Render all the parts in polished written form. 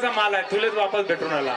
महत्वाचा माल आहे, तुलेच वापस भेटून आला.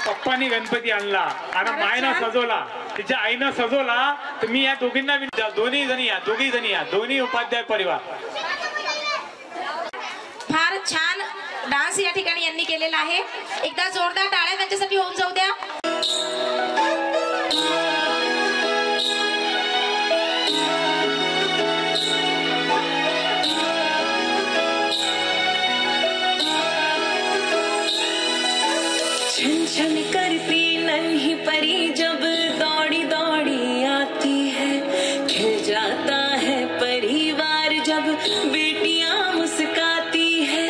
पप्पानी गणपती आणला आणि मायनं सजवला, तिच्या आईनं सजवला. तर मी या दोघींना दोन्ही जणी या दोन्ही उपाध्याय परिवार फार छान डान्स या ठिकाणी यांनी केलेला आहे. एकदा जोरदार टाळ्या त्यांच्यासाठी होऊन जाऊ द्या. छन छन करती नन्ही परी जब दौड़ी दौड़ी आती है, खिल जाता है परिवार जब बेटियां मुस्काती है.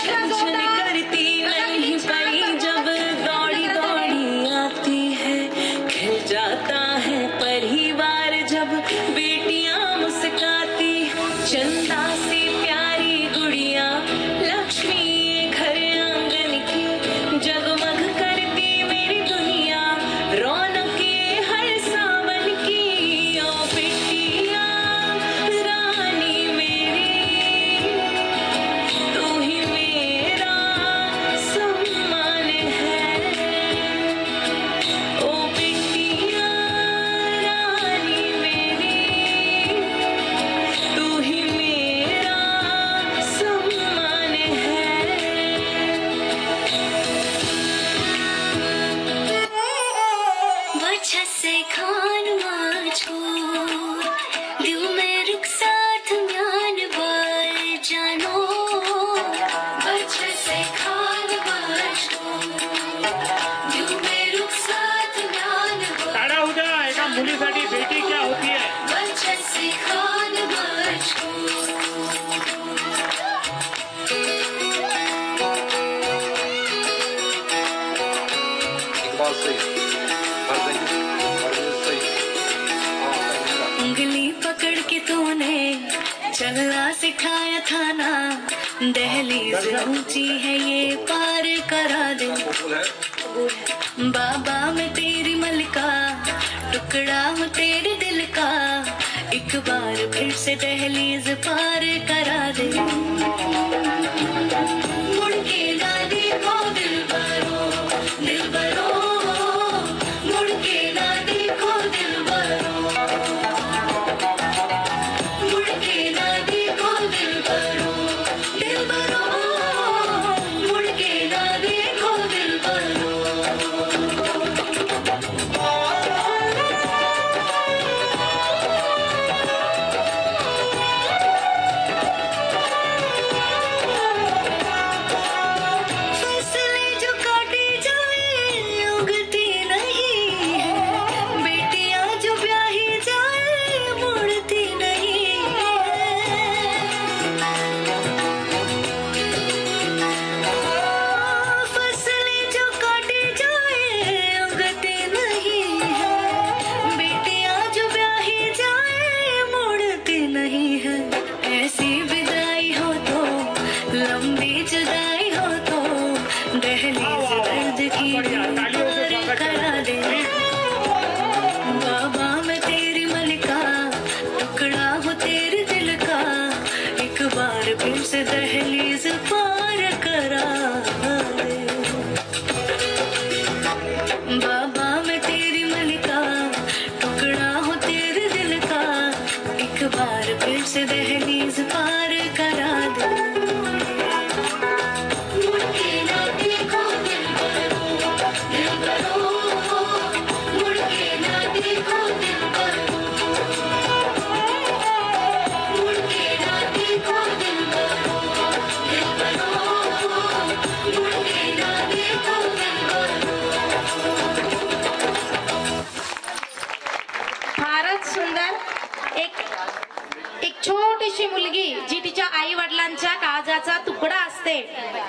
छन छन करती नन्ही परी जब दौड़ी दौड़ी आती है, खिल जाता है परिवार जब बेटियां मुस्काती. चंदा सी प्यारी गुड़िया लक्ष्मी घर आंगन की, जगमग करती मेरी दुनिया रौनके हर सावन की. ओ बिटिया रानी मेरी, तू ही मेरा सम्मान है. ओ बिटिया रानी मेरी, तू ही मेरा सम्मान है. वजह से खान मुझको दिल में रुखसात म्यान बाल जानो. वजह से खान मुझको दिल में रुखसात म्यान बाल. टाळ्या उद्या एका मुलीसाठी बेटी क्या होती है. वजह से खान मुझको उंगली पकड़ के तूने चलना सिखाया था ना, दहलीज ऊंची है ये पार करा दे. बाबा मैं तेरी मलिका, टुकड़ा हूँ तेरे दिल का, एक बार फिर से दहलीज पार करा दे. मुड़ के ना देखो दिलबरो, दिलबरो, मुड़ के ना देखो दिलबरो. दहलीज पार करा दे। बाबा मैं तेरी मलिका, टुकड़ा हो तेरे दिल का, एक बार फिर से दहलीज पार करा दे। मुड़ के ना देखो दिल करो, मुड़ के ना देखो दिल करो, मुड़ के ना देखो दिल करो, मुड़ के ना देखो दिल करो। फारच सुंदर. एक छोटीशी मुलगी जी तिच्या आई वडिलांच्या काळजाचा तुकडा असते.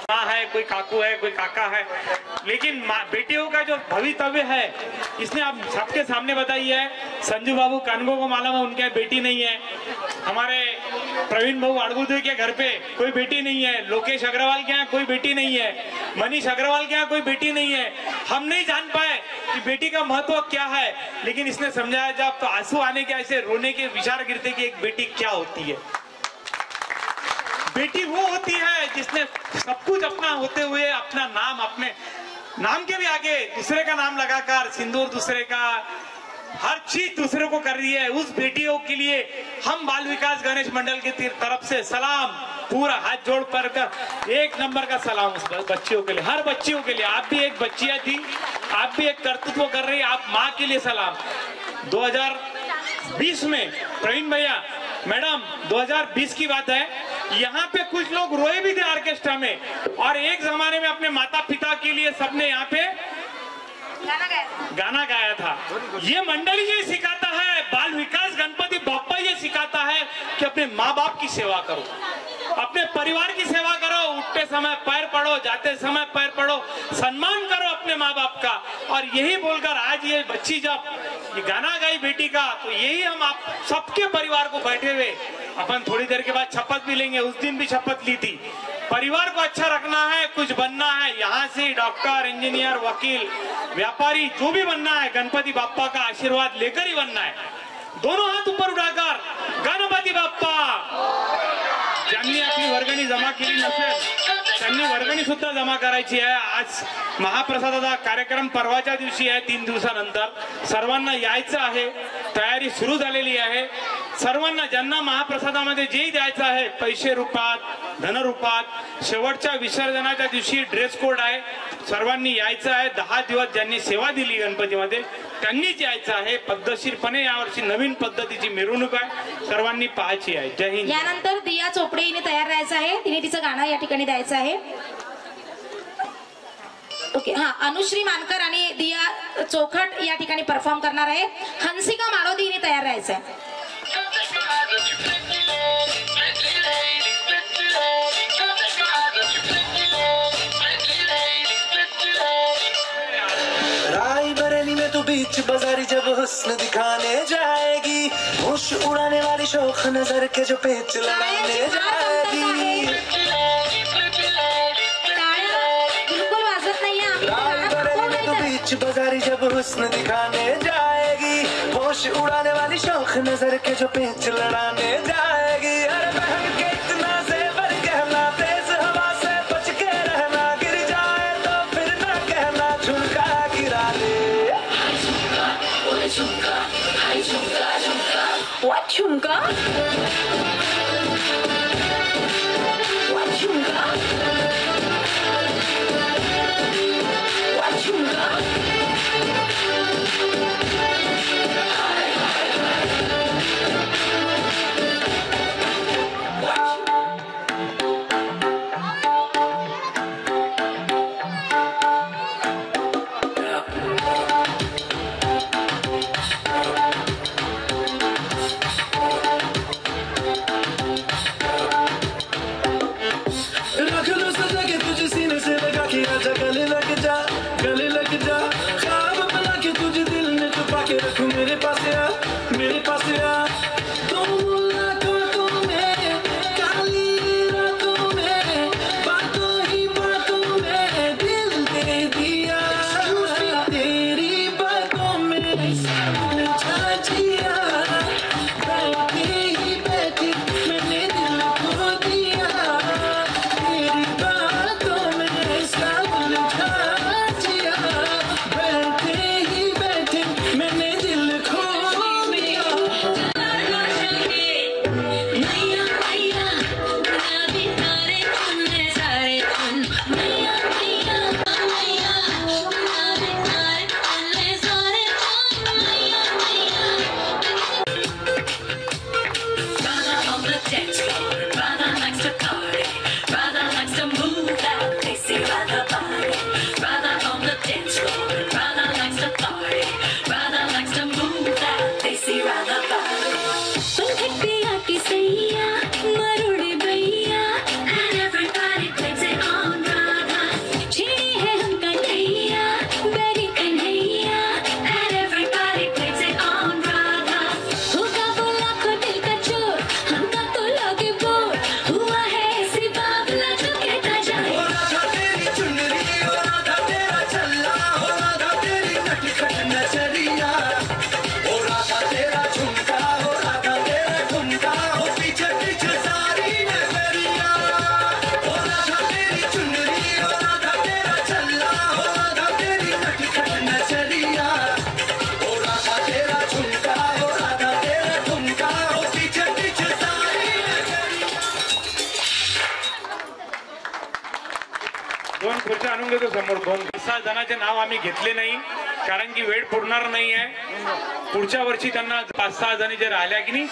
माँ है, कोई काकू है, कोई काका है, लेकिन बेटियों का जो भवितव्य है इसने आप सबके सामने बताई है. संजू बाबू कानगो को मालूम है उनके बेटी नहीं है. हमारे प्रवीण भाऊ अड़गुदे के घर पे कोई बेटी नहीं है. लोकेश अग्रवाल के यहाँ कोई बेटी नहीं है. मनीष अग्रवाल के यहाँ कोई बेटी नहीं है. हम नहीं जान पाए कि बेटी का महत्व क्या है, लेकिन इसने समझाया जब तो आंसू आने के, ऐसे रोने के विचार गिरते कि एक बेटी क्या होती है. बेटी वो होती है जिसने सब कुछ अपना होते हुए अपना नाम, अपने नाम के भी आगे दूसरे का नाम लगाकर सिंदूर दूसरे का, हर चीज दूसरे को कर रही है. उस बेटियों के लिए हम बाल विकास गणेश मंडल की तरफ से सलाम, पूरा हाथ जोड़ पर कर एक नंबर का सलाम उस बच्चियों के लिए, हर बच्चियों के लिए. आप भी एक बच्चियां थी, आप भी एक कर्तृत्व कर रही, आप माँ के लिए सलाम. 2020 में प्रवीण भैया, मैडम 2020 की बात है, यहाँ पे कुछ लोग रोए भी थे ऑर्केस्ट्रा में, और एक जमाने में अपने माता पिता के लिए सबने यहाँ पे गाना गाया था. ये मंडल ये सिखाता है, बाल विकास गणपति बाप्पा ये सिखाता है कि अपने माँ बाप की सेवा करो, अपने परिवार की सेवा करो, उठते समय पैर पड़ो, जाते समय पैर पड़ो, सम्मान करो अपने माँ बाप का. और यही बोलकर आज ये बच्ची जब ये गाना गाई बेटी का, तो यही हम आप सबके परिवार को बैठे हुए अपन थोड़ी देर के बाद शपथ भी लेंगे. उस दिन भी शपथ ली थी, परिवार को अच्छा रखना है, कुछ बनना है, यहाँ से डॉक्टर, इंजीनियर, वकील, व्यापारी, जो भी बनना है गणपति बाप्पा का आशीर्वाद लेकर ही बनना है. दोनों हाथ ऊपर उठाकर गणपति बाप्पा. ज्यांनी आपली वर्गणी जमा केली नसेल त्यांनी वर्गणी सुद्धा जमा करायची आहे. आज महाप्रसादाचा कार्यक्रम परवाच्या दिवशी आहे, 3 दिवसानंतर. सर्वांना यायचं आहे, तयारी सुरू झालेली आहे. सर्वांना ज्यांना महाप्रसादामध्ये जे द्यायचं आहे, पैसे रूपात, धनरूपात, शेवटच्या विसर्जनाच्या दिवशी ड्रेस कोड आहे, सर्वांनी यायचं आहे. 10 दिवस ज्यांनी सेवा दिली गणपतीमध्ये त्यांनीच यायचं आहे. पद्धतशीरपणे यावर्षी नवीन पद्धतीची मिरवणूक आहे, सर्वांनी पाहायची आहे. जय हिंद. यानंतर दिया चोपडे हिने तयार राहायचं आहे, तिने तिचं गाणं या ठिकाणी द्यायचं आहे. ओके, हा, अनुश्री मानकर आणि दिया चोखट या ठिकाणी परफॉर्म करणार आहे. हंसिका माडोदी हिने तयार राहायचं आहे. रायबरेली में तो बीच बाजारी जब हुस्न दिखाने जाएगी, होश उड़ाने वाली शौक नजर के जो पेच लड़ाने जाएगी. बिल्कुल वाजत नाहीये. रायबरेली में तो बीच बाजारी जब हुस्न दिखाने जाएगी, होश उड़ाने वाली शौक नजर के जो पेच लड़ाने जाएगी. अरे बहन के इतना ज़ेवर कहना, तेज हवा से बच के रहना, गिर जाए तो फिर ना कहना झुमका गिरा ले. What झुमका? What झुमका? What झुमका? पलटिया की सैया मरुड़ी भैया and everybody plays it on Radha छेड़ी है हम कन्हैया बेरी Kanhaiya and everybody plays it on Radha होगा वो लाखों दिल का चोर हमका तो लगे बोर हुआ है ऐसी बावला जो कहता जाए हो राधा तेरी चुनरी हो राधा तेरा चल्ला हो राधा तेरी नटखट नजरिया हो राधा तेरा झुमका हो राधा तेरा ठुमका हो पीछे पीछे सारी नजरिया हो राधा तेरी चुनरी हो राधा तेरा चल्ला हो राधा तेरी नटखट नजरिया हो राधा तेरा झुमका हो राधा तेरा ठुमका हो पीछे पीछे सारी नजरिया. दोन खुर्च्या आणून घेतो समोर. 2-6 जणांचे नाव आम्ही घेतले नाही कारण की वेळ पुरणार नाही आहे. पुढच्या वर्षी त्यांना 5-6 जणी जे राहिल्या की नाही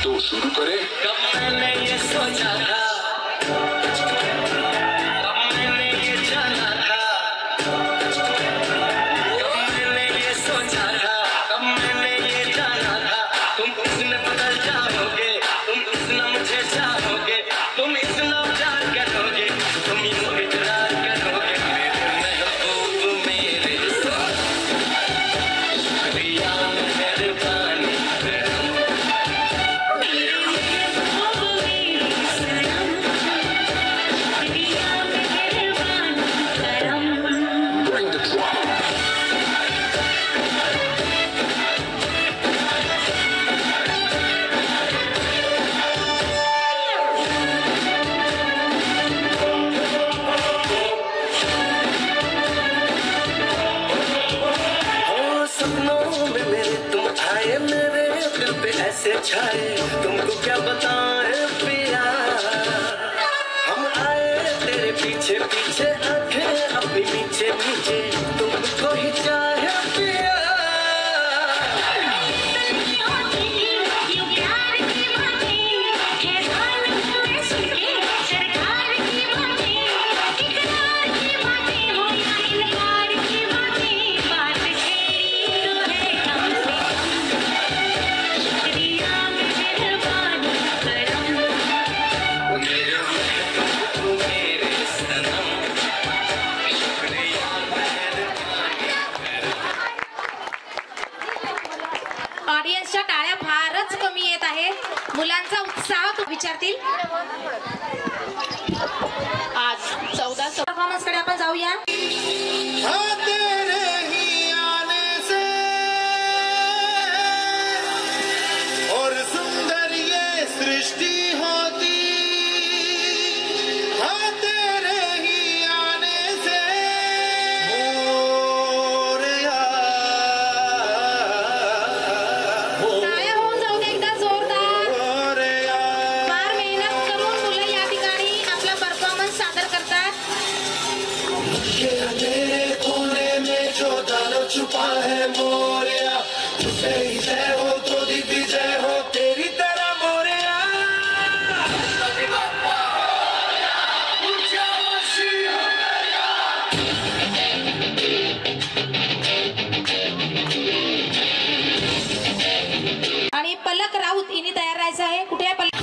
तो शुरू करे. कब मैंने ये सोचा था कब मैंने ये जाना था कब मैंने ये सोचा था कब मैंने ये जाना था तुम इसमें बदल जाओगे तुम इतना मुझे चाहोगे तुम इतना प्यार करोगे तुम यूं इकरार करोगे मेरे महबूब मेरे शुक्रिया मेहरबानी Bring the drama. ओ सपनों में मेरे तुम आए मेरे दिल पे ऐसे छाए तुमको क्या बताएं पिया हम आए तेरे पीछे पीछे आंखें अपनी नीचे नीचे तुमको ही चाहे पिया ऑडियन्सच्या टाळ्या फारच कमी येत आहे. मुलांचा उत्साह तो विचारतील. आज 14 परफॉर्मन्स कडे आपण जाऊया. तेरे ही आने से और सुंदर ये सृष्टि होती हाँ तेरे ही आने से मोरया टाळ्या होऊन जाऊ दे एकदा जोरदार. मोरया फार मेहनत करून मुलं या ठिकाणी आपला परफॉर्मन्स सादर करतात. तेरे कोने में जो दानव छुपा है मोरया तुझे ही जय हो तो दीदी जय हो तेरी तरह मोरया आणि पलक राऊत हिने तयार राहायचं आहे. कुठे आहे पलक?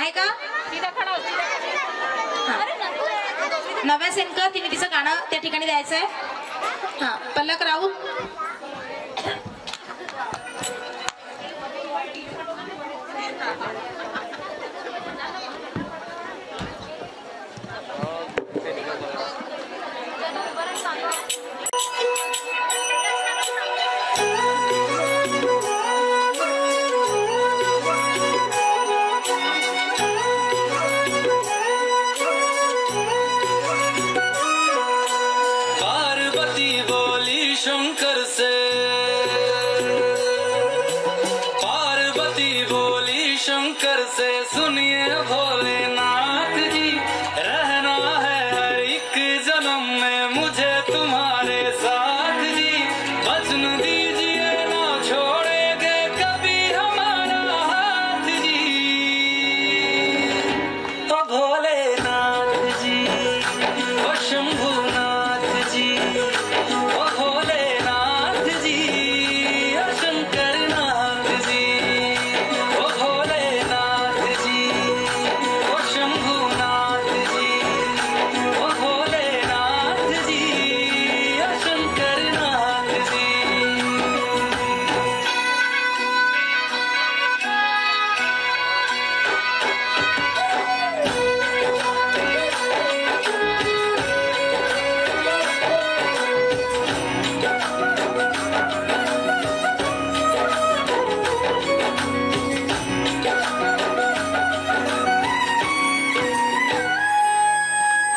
आहे का? हा. नव्या सेनकर तिने तिचं गाणं त्या ठिकाणी द्यायचं आहे. हा, पल्लक राऊत. शंकर से सुनिए भोलेनाथ जी, रहना है हर एक जन्म में मुझे तुम्हारे साथ जी, वचन दीजिए ना छोड़ेंगे कभी हमारा हाथ जी। ओ भोलेनाथ जी, ओ शंभुनाथ जी, ओ भोलेनाथ जी, ओ शंकरनाथ जी, ओ भोलेनाथ जी, ओ शंभुनाथ जी, ओ भोलेनाथ जी, ओ शंकरनाथ जी।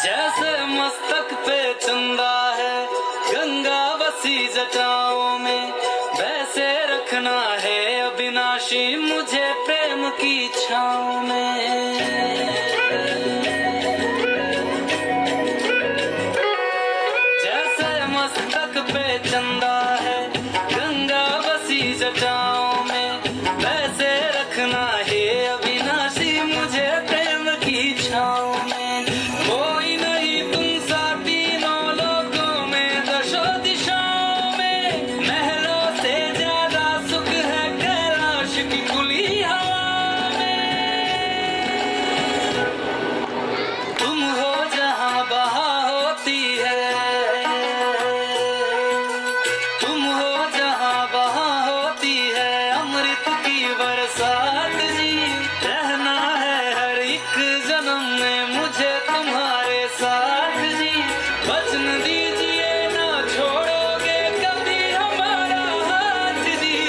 जैसे मस्तक पे चंदा है गंगा बसी जटाओं में, वैसे रखना है अविनाशी मुझे प्रेम की छाँव में। जैसे मस्तक पे चंदा है गंगा बसी जटाओं में, वैसे रखना है अविनाशी मुझे प्रेम की छाँव में। कोई नहीं तुम सा तीनों लोकों में दशो दिशाओं में, महलों से ज्यादा सुख है कैलाश की खुली हवा में। तुम हो जहाँ बहा होती है, तुम हो जहाँ बहा होती है अमृत की बरसात जी, रहना है हर एक जन्म में मुझे तुम्हारे साथ जी, वचन दीजिए ना छोड़ोगे कभी हमारा हाथ जी।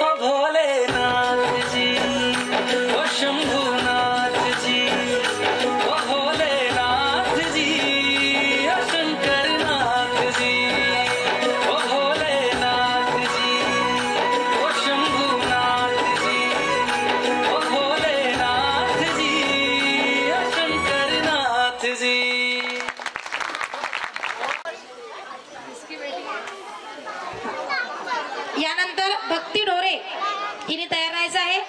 ओ भोलेनाथ जी, ओ शंभुनाथ जी, ओ भोलेनाथ जी, ओ शंकरनाथ जी, ओ भोलेनाथ जी, ओ शंभुनाथ जी, ओ भोलेनाथ जी, ओ शंकरनाथ जी। यानंतर भक्ती ढोरे हिने तयार राहायचं आहे.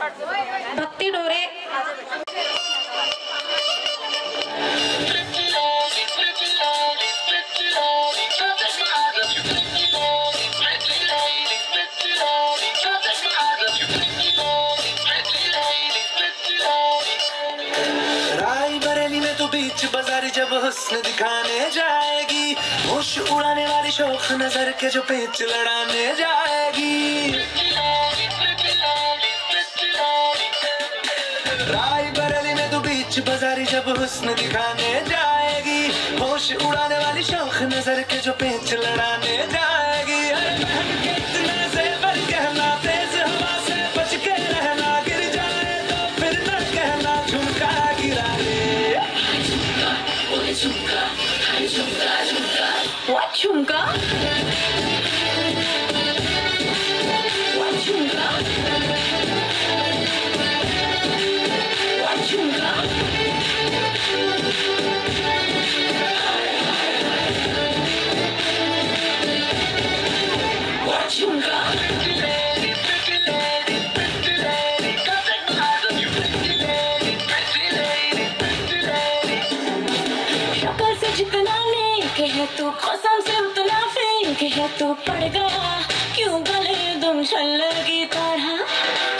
भक्ती ढोरे. रायबरेली में तो बीच बाजारी जब हुस्न दिखाने जाएगी, होश उड़ाने वाली शौक नजर के जो पेच लड़ाने जाएगी. रायबरेली में तो बीच बाजारी जब हुस्न दिखाने जाएगी, होश उड़ाने वाली शौक नजर के जो पेच लड़ाने जाएगी. अरे बहन के इतने ज़ेवर कहना, तेज हवा से बच के रहना, गिर जाए तो फिर न कहना झुमका गिरा ले. What झुमका? What झुमका? What झुमका? What झुमका? शक्ल से जितना नेक है तू, कसम से उतना फेंक है तू, पड़ गया क्यों गले तुम छल्ले की तरह.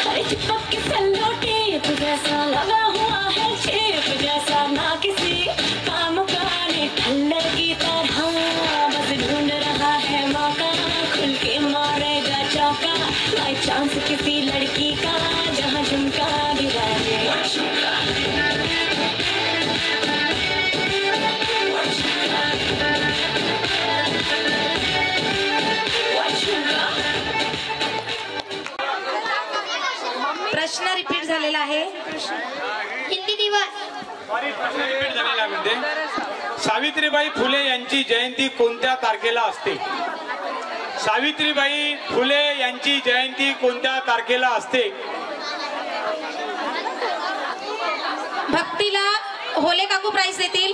हर चिपक के सल्लो टेप जैसा लगा हुआ है, छेप जैसा ना किसी काम का ठल्ले की तरह. बस ढूंढ रहा है मौका, खुल के मारेगा चौका, बाई चांस किसी लड़की का जहाँ झुमका गिरा दे. प्रश्न रिपीट झालेला आहे. हिंदी दिवस. प्रश्न रिपीट झालेला आहे. म्हणजे सावित्रीबाई फुले यांची जयंती कोणत्या तारखेला असते? सावित्रीबाई फुले यांची जयंती कोणत्या तारखेला असते? भक्तीला होले काकू प्राइस देतील.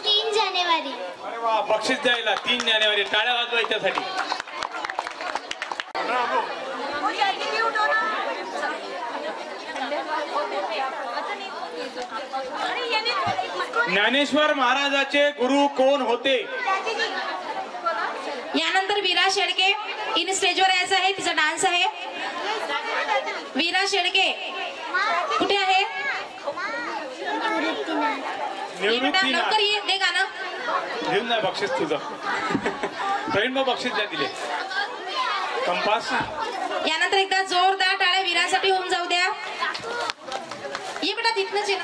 3 जानेवारी. अरे वा, बक्षीस द्यायला 3 जानेवारी. टाळ्या वाजवायच्यासाठी. ज्ञानेश्वर महाराजाचे गुरु कोण होते? यानंतर वीरा शेळके इन स्टेजवर यायचं आहे, तिचा डान्स आहे. वीरा शेळके कुठे आहे? ये बेटा लवकर ये, दे गाणं. घेऊन जा बक्षीस तुझं. प्रवीण भाऊ बक्षीस द्या दिले. कंपास. यानंतर एकदा जोरदार टाळ्या वीरासाठी होऊन जाऊ द्या. ये बेटा तिथनच ये.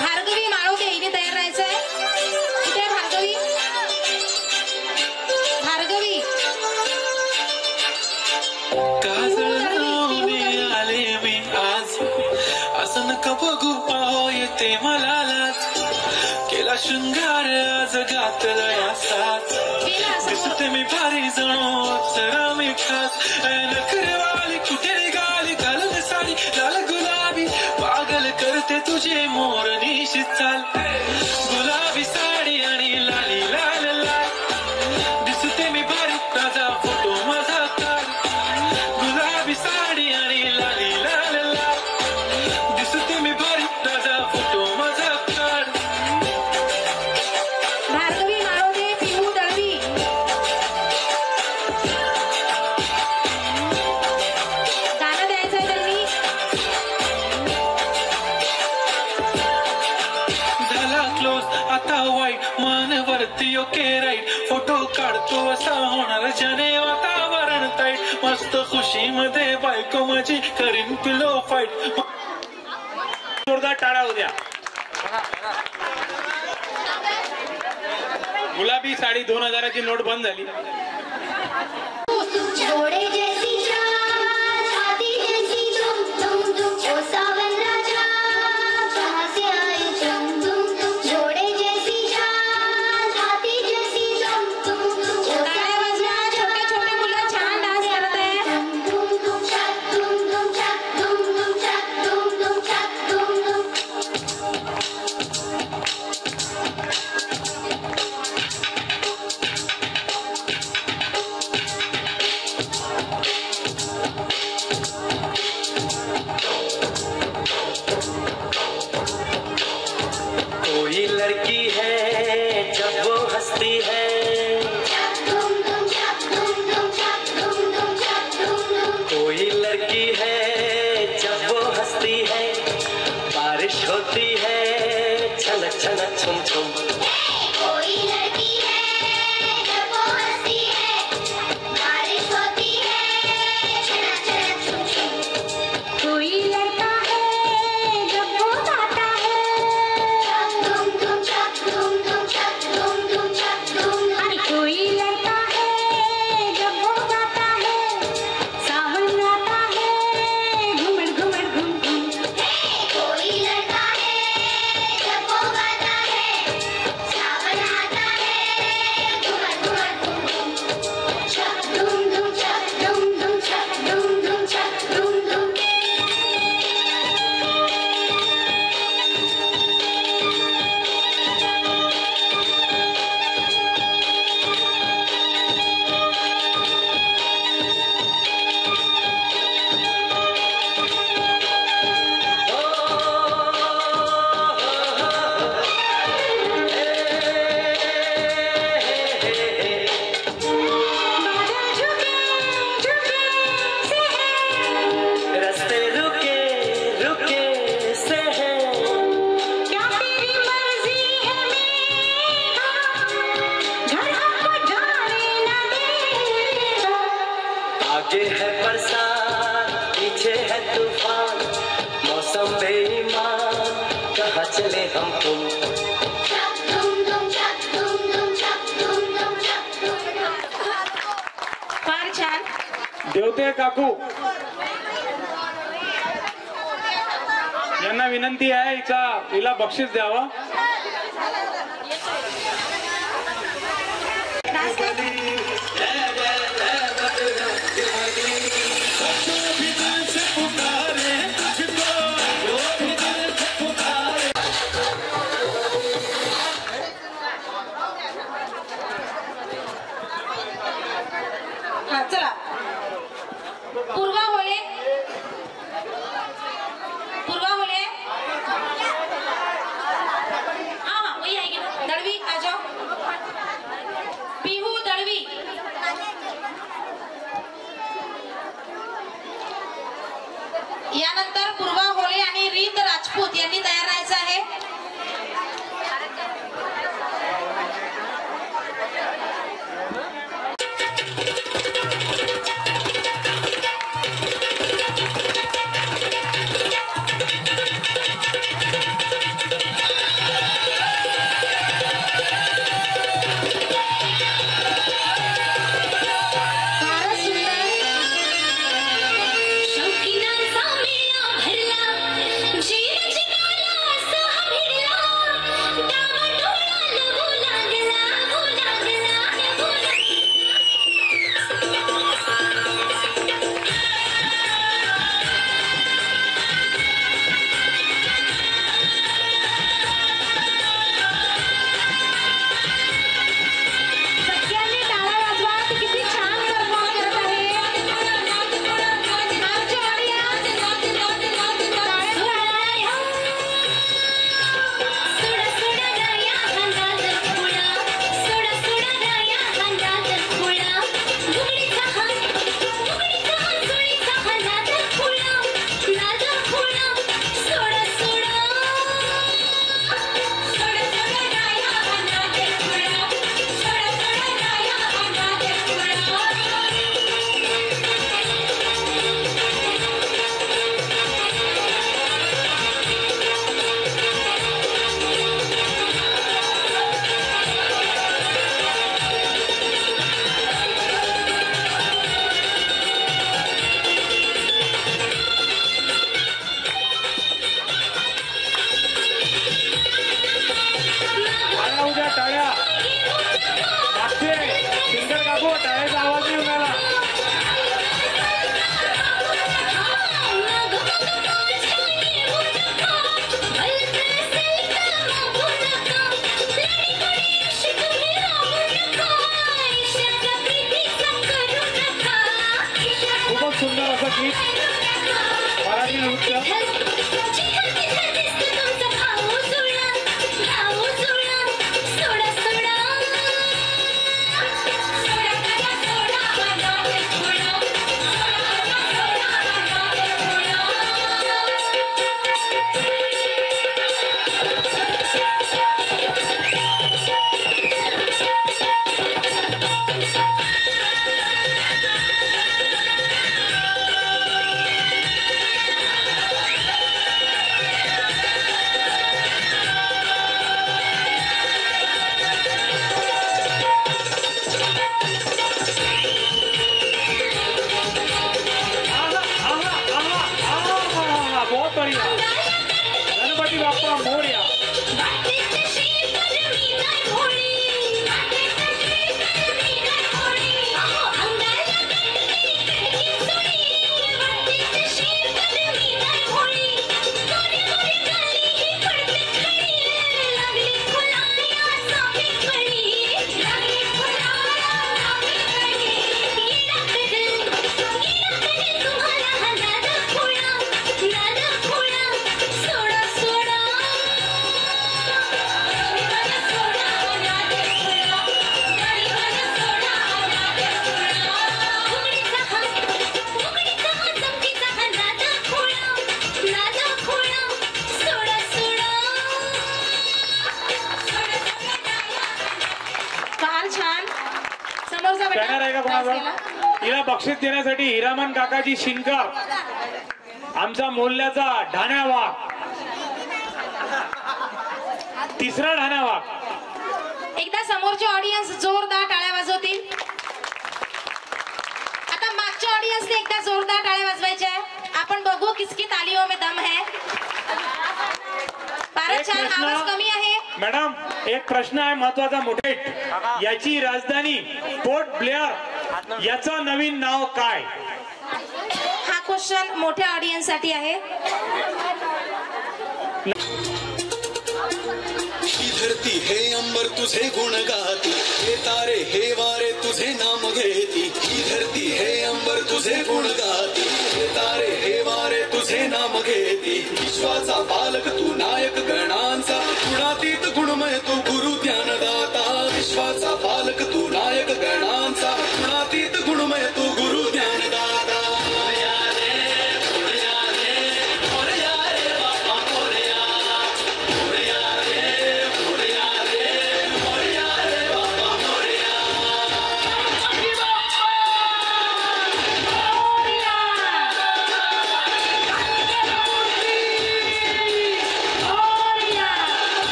भार्गवी माळोदे हिने तयार राहायचंय. कुठे आहे भार्गवी? भार्गवी काजळ लावून आले मी आज, असं नका बघू पाहो येते मला लाज. केला शृंगार आज घातलं यासाच, दिसते मी भारी जणू अप्सरा मी खास. नखरेवाली कुठे निघाली घालून साडी लाल गुलाबी, पागल करते तुझे मोरनीशी चाल. गुलाबी साडी आणि लाली लाल लाल, दिसते मी भारी ताजा फोटो माझा काढ. गुलाबी साडी आणि लाली लाल लाल, दिसते मी भारी ताजा फोटो माझा काढ. भार्गवी माळोदे पिहू दळवी. गाणं द्यायचंय त्यांनी. झाला क्लोज आता वाईट, मन वरती ओके राईट, फोटो काढतो असा होणार ज्याने वातावरण ताईट. मस्त खुशी मध्ये बायको माझी करीन पिलो फाईट. जोरदार टाळ्या उद्या. गुलाबी साडी 2000ची नोट बंद झाली. जोड़े जैसी चाँद, छाती जैसी तुम ओ सावन राजा, कहाँ से आए तुम. जोड़े जैसी चाँद, छाती जैसी तुम ओ टाळ्या वाजवा. छोटे छोटे मुलं छान डान्स करत आहे. तुम छत तुम छत तुम छत तुम छत तुम. आगे है बरसात पीछे है तूफान मौसम बेईमान कहाँ चले हम तुम फार छान. देवते काकू यांना विनंती आहे हिला बक्षीस द्यावं. हा चला. पूर्वा होले. पूर्वा होले. हाँ वही आएगी ना. दळवी आ जाओ. पिहू दळवी. यानंतर पूर्वा होले आणि रीत राजपूत यांनी तयार राहायचं आहे. शौकीनांचा मेळा भरला जीव जिंकला असा भिडला डावाडोळा लगू लागला लगू लागला लगू सगळ्यांनी टाळ्या वाजवा. ती किती छान परफॉर्म करत आहे. आमच्या ऑडियन्स टाळ्या वाजवा. सोडा सोडा राया अंगात खुळा सोडा सोडा राया अंगात खुळा बुगडीचा सोडीचा नाद खुळा सोडा सोडा सोडा सोडा राया अंगात खुळा सोडा सोडा राया अंगात खुळा टाळ्या उद्या टाळ्या मागचे सिंगर काकू टाळ्याचा आवाज येऊन आला. खूपच सुंदर असं गीत मराठी नृत्य. बक्षीस देण्यासाठी हिरामन काकाजी शिनकर, आमचा मोल्ल्याचा ढाण्या वाघ, तिसरा ढाण्या वाघ. एकदा समोरचे ऑडियन्स जोरदार टाळ्या वाजवतील. आता मागच्या ऑडियन्सने एकदा जोरदार टाळ्या वाजवायच्या. आपण बघू किसकी तालियों में दम है. फारच छान, आवाज कमी आहे. मॅडम एक प्रश्न आहे महत्वाचा. मोठेट याची राजधानी पोर्ट ब्लेअर, याचं नवीन नाव काय? हा क्वेश्चन मोठ्या ऑडियन्स साठी आहे. धरती हे अंबर तुझे गुण गाती, हे तारे हे वारे तुझे नाम घेती. ही धरती हे अंबर तुझे गुण गाती, हे तारे हे वारे तुझे नाम घेती. विश्वाचा पालक तू नायक गणांचा, गुणातीत गुणमय तू गुरु ज्ञानदाता. विश्वाचा पालक तू नायक गणांचा, गुणातीत गुणमय तू गुरु ज्ञानदाता.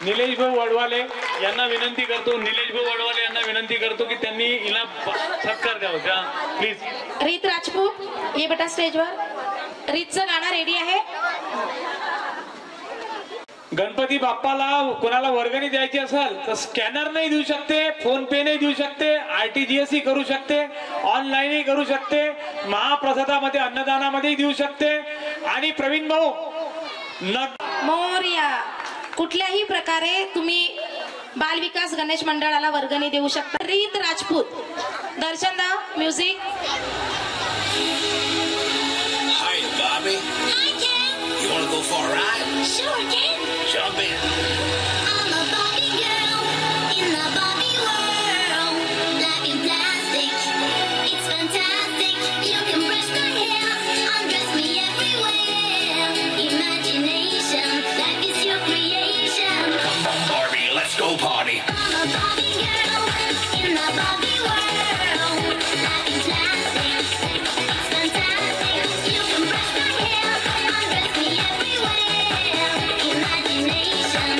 निलेश भाऊ वडवाले यांना विनंती करतो, निलेश भाऊ वडवाले यांना विनंती करतो की त्यांनी हिला सत्कार द्यावा का प्लीज. रीत राजपूत ये बेटा स्टेजवर. रीतचं गाणं रेडी आहे. गणपती बाप्पाला कोणाला वर्गणी द्यायची असेल तर स्कॅनर नाही देऊ शकते, फोन पे नाही देऊ शकते, RTGS ही करू शकते, ऑनलाईनही करू शकते, महाप्रसादामध्ये अन्नदानामध्ये देऊ शकते. आणि प्रवीण भाऊ मोरया, कुठल्याही प्रकारे तुम्ही बाल विकास गणेश मंडळाला वर्गणी देऊ शकता. रीत राजपूत, दर्शन दा music. Hi, Bobby. Hi, Ken. You want to go for a ride? Sure, Ken. Jump in. I'm a Barbie girl in the Barbie world. Life in plastic, it's fantastic. You can brush my hair, undress me everywhere. Imagination, life is your creation. Come on, Barbie, let's go party. I'm a Barbie girl in the Barbie world. Life in plastic, it's fantastic. You can brush my hair, undress me everywhere. Imagination.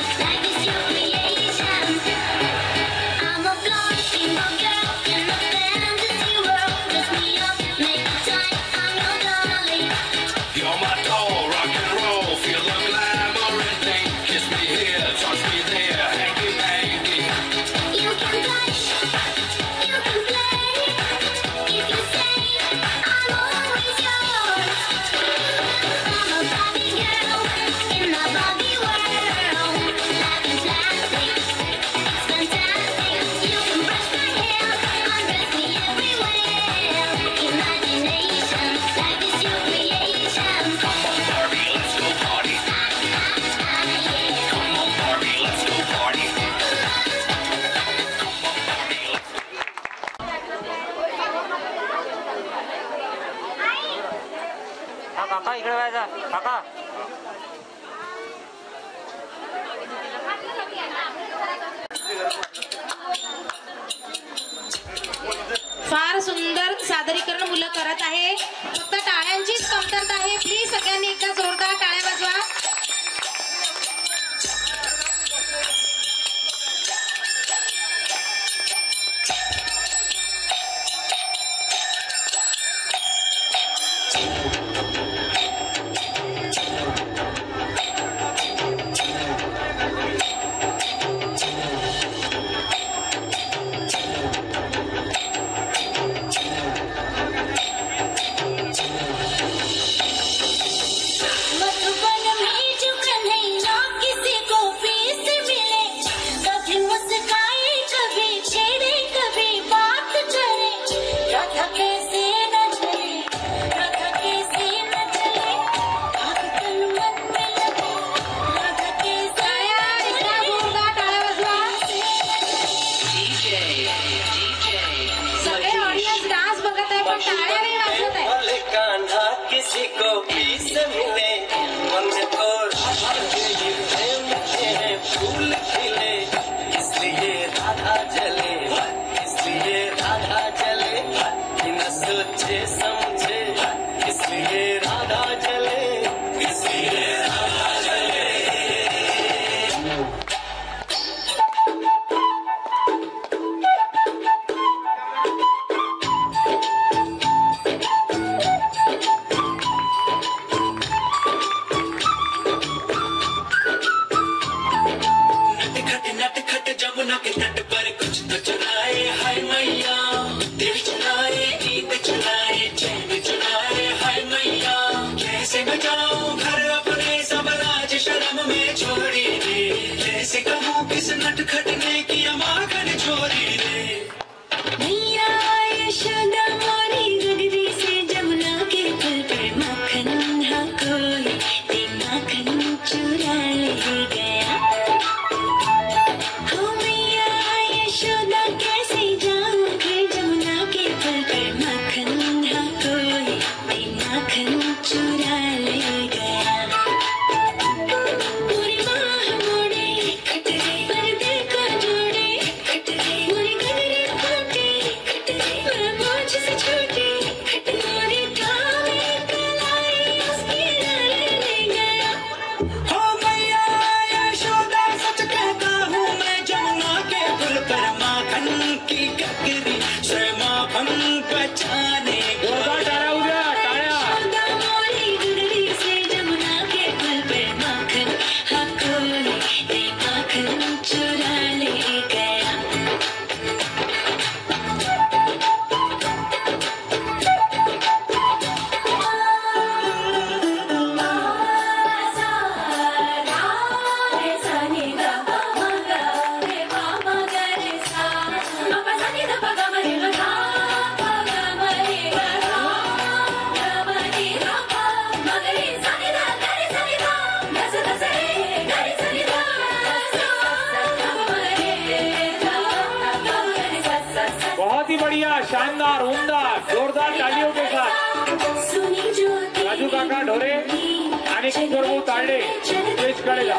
काका इकडे व्हायचा काका. फार सुंदर सादरीकरण मुलं करत आहे. फक्त टाळ्यांचीच कमतरता आहे. प्लीज सगळ्यांनी एकदा जोरदार टाळ्या वाजवा. शानदार उमदा जोरदार तालियों के साथ राजू काका ढोरे आणि किशोरभाऊ तांडे स्टेज कडेला.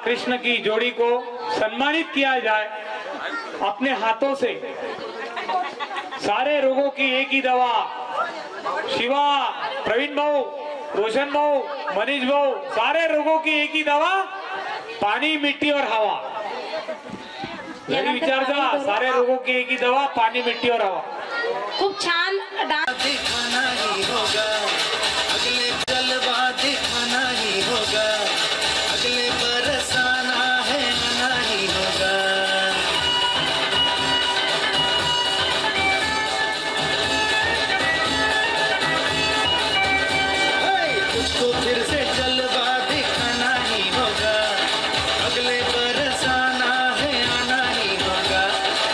कृष्ण की जोड़ी को सम्मानित किया जाए अपने हाथों से। सारे रोगों की एक ही दवा। शिवा, प्रवीण भाऊ, रोशन भाऊ, मनीष भाऊ, सारे रोगों की एक ही दवा, पानी, मिट्टी और हवा। विचार जा, सारे रोगों की एक ही दवा, पानी, मिट्टी और हवा। खूप छान डान्स दिखाना ही होगा, अगले जलवा दिखाना ही होगा, अगले बरसाना है आना ही होगा। तुझको फिर से जलवा दिखाना ही होगा, अगले बरसाना है आना ही होगा।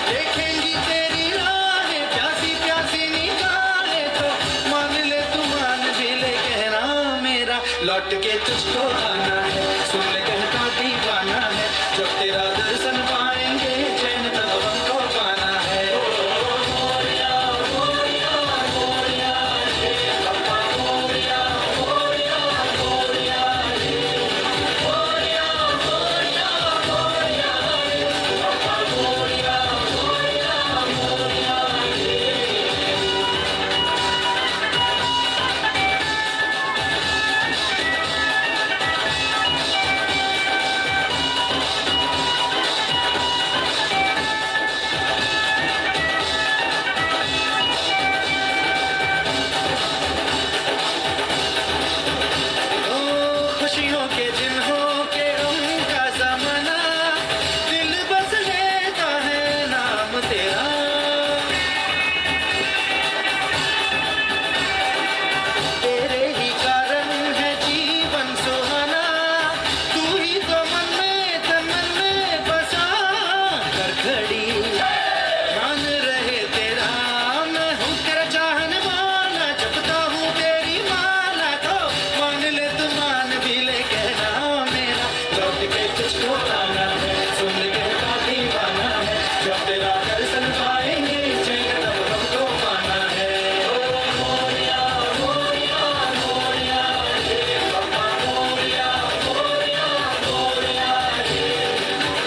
देखेंगी तेरी राहें प्यासी प्यासी निगाहें तो मान ले तू मान भी ले कहना मेरा लौट के तुझको आना है। सुन ले कहता दीवाना है, जब तेरा दर्शन पाएंगे चैन तब हमको पाना है। खुशियों के दिन हो के उनका ज़माना, दिल बस लेता है नाम तेरा। तेरे ही कारण है जीवन सुहाना, तू ही तो मन में तन में बसा कर खड़ी। मान रहे तेरा मैं हूँ तेरा चाहने वाला, जपता हूँ तेरी माला तो मान ले तू मान भी ले कहना मेरा लौट के तुझको आना है। सुन ले कहता दीवाना है, जब तेरा दर्शन पाएंगे चैन तब हमको पाना है। मोरिया मोरिया मोरिया रे बाबा, मोरिया मोरिया मोरिया रे,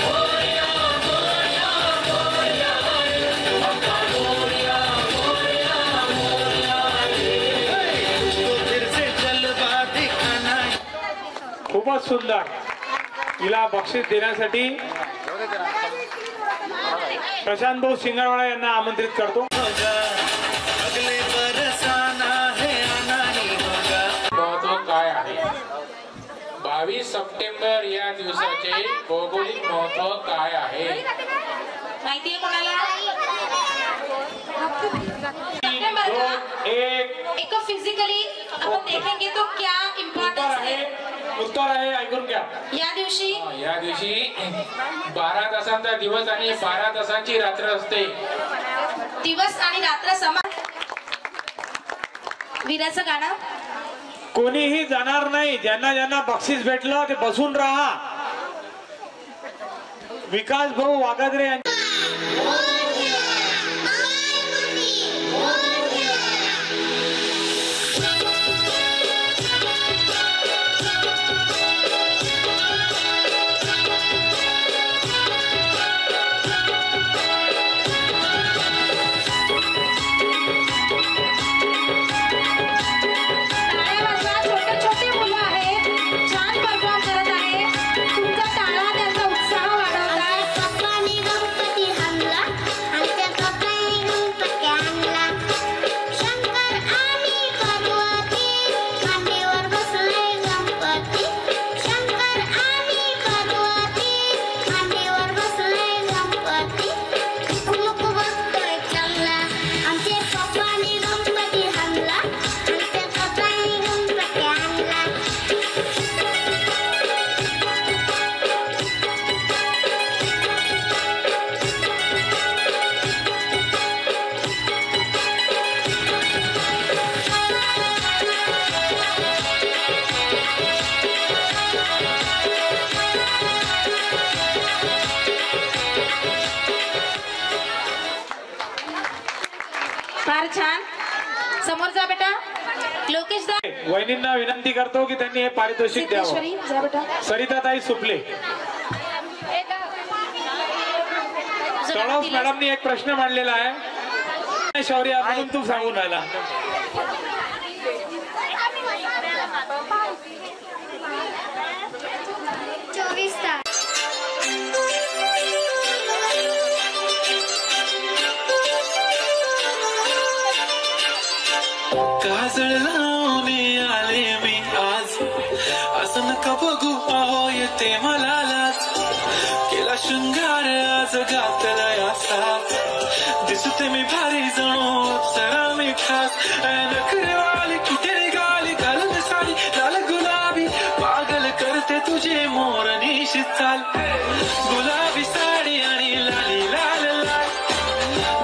मोरिया मोरिया मोरिया रे बाबा, मोरिया मोरिया मोरिया रे। तुझको फिर से जलवा दिखाना है। खूपच सुंदर। हिला बक्षीस देण्यासाठी प्रशांत भाऊ सिंगरवाडा यांना आमंत्रित करतो। होगा, अगले बरसाना है आना ही होगा। महत्व काय आहे? 22 सप्टेंबर या दिवसाचे भौगोलिक महत्व काय आहे? माहितीये कोणाला? सप्टेंबर का एक एक फिजिकली आपण देखेंगे तो क्या इम्पॉर्टन्स है। उत्तर आहे, ऐकून घ्या। या दिवशी या दिवशी 12 तासांचा दिवस आणि 12 तासांची रात्र असते। दिवस आणि रात्र समान। वीराचं गाणं कोणीही जाणार नाही। ज्यांना ज्यांना बक्षीस भेटलं ते बसून राहा। विकास भाऊ वागदरे यांचे टाळ्या वाजवा। छोटे छोटे मुलं आहेत, छान परफॉर्म करत आहे। तुमचा टाळा त्यांचा उत्साह वाढवतात। पप्पानी गणपती आणला, आमच्या पप्पानी गणपती आणला। शंकर आणि पार्वती मांडीवर बसले गणपती। शंकर आणि पार्वती मांडीवर बसले गणपती। कुमुक बघतोय चांगला, आमचे पप्पानी गणपती आणला, आमच्या पप्पानी गणपती आणला। फार छान। समोर जा बेटा। लोकेश दा वहिनींना विनंती करतो की त्यांनी हे पारितोषिक द्यावं। सिद्धेश्वरी जा बेटा। सरिताताई सुपले मला दिलं. मॅडमनी एक प्रश्न मांडलेला आहे, शौर्य म्हणून तू सांगून राहिला. 24 तास. काजळ लावणे आले मी आज, असं नका बघू अहो येते मला लाज. केला शृंगार आज घातलाय असाच, दिसते मी भारी जणू अप्सरा मी खास. नखरेवाली कुठे निघाली घालून साडी लाल गुलाबी, पागल करते तुझे मोरनीशी चाल. गुलाबी साडी आणि लाली लाल लाल,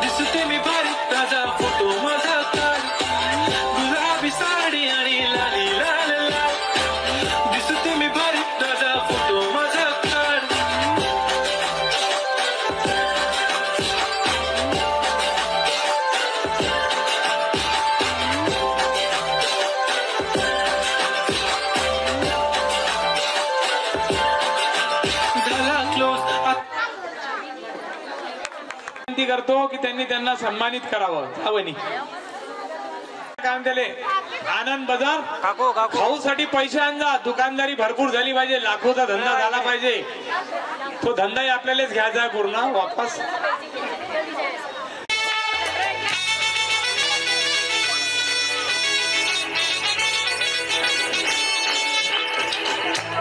दिसते मी भारी ताजा फोटो माझा काढ. गुलाबी साडी आणि लाली लाल लाल, दिसते मी भारी ताजा फोटो माझा काढ. झाला क्लोज. विनंती करतो की त्यांना सन्मानित करावं. आवनी काम दिले. आनंद बाजार खाऊसाठी पैसे आणजा. दुकानदारी भरपूर झाली पाहिजे, लाखोचा धंदा झाला पाहिजे. तो धंदाही आपल्यालाच घ्यायचा आहे पूर्ण वापस.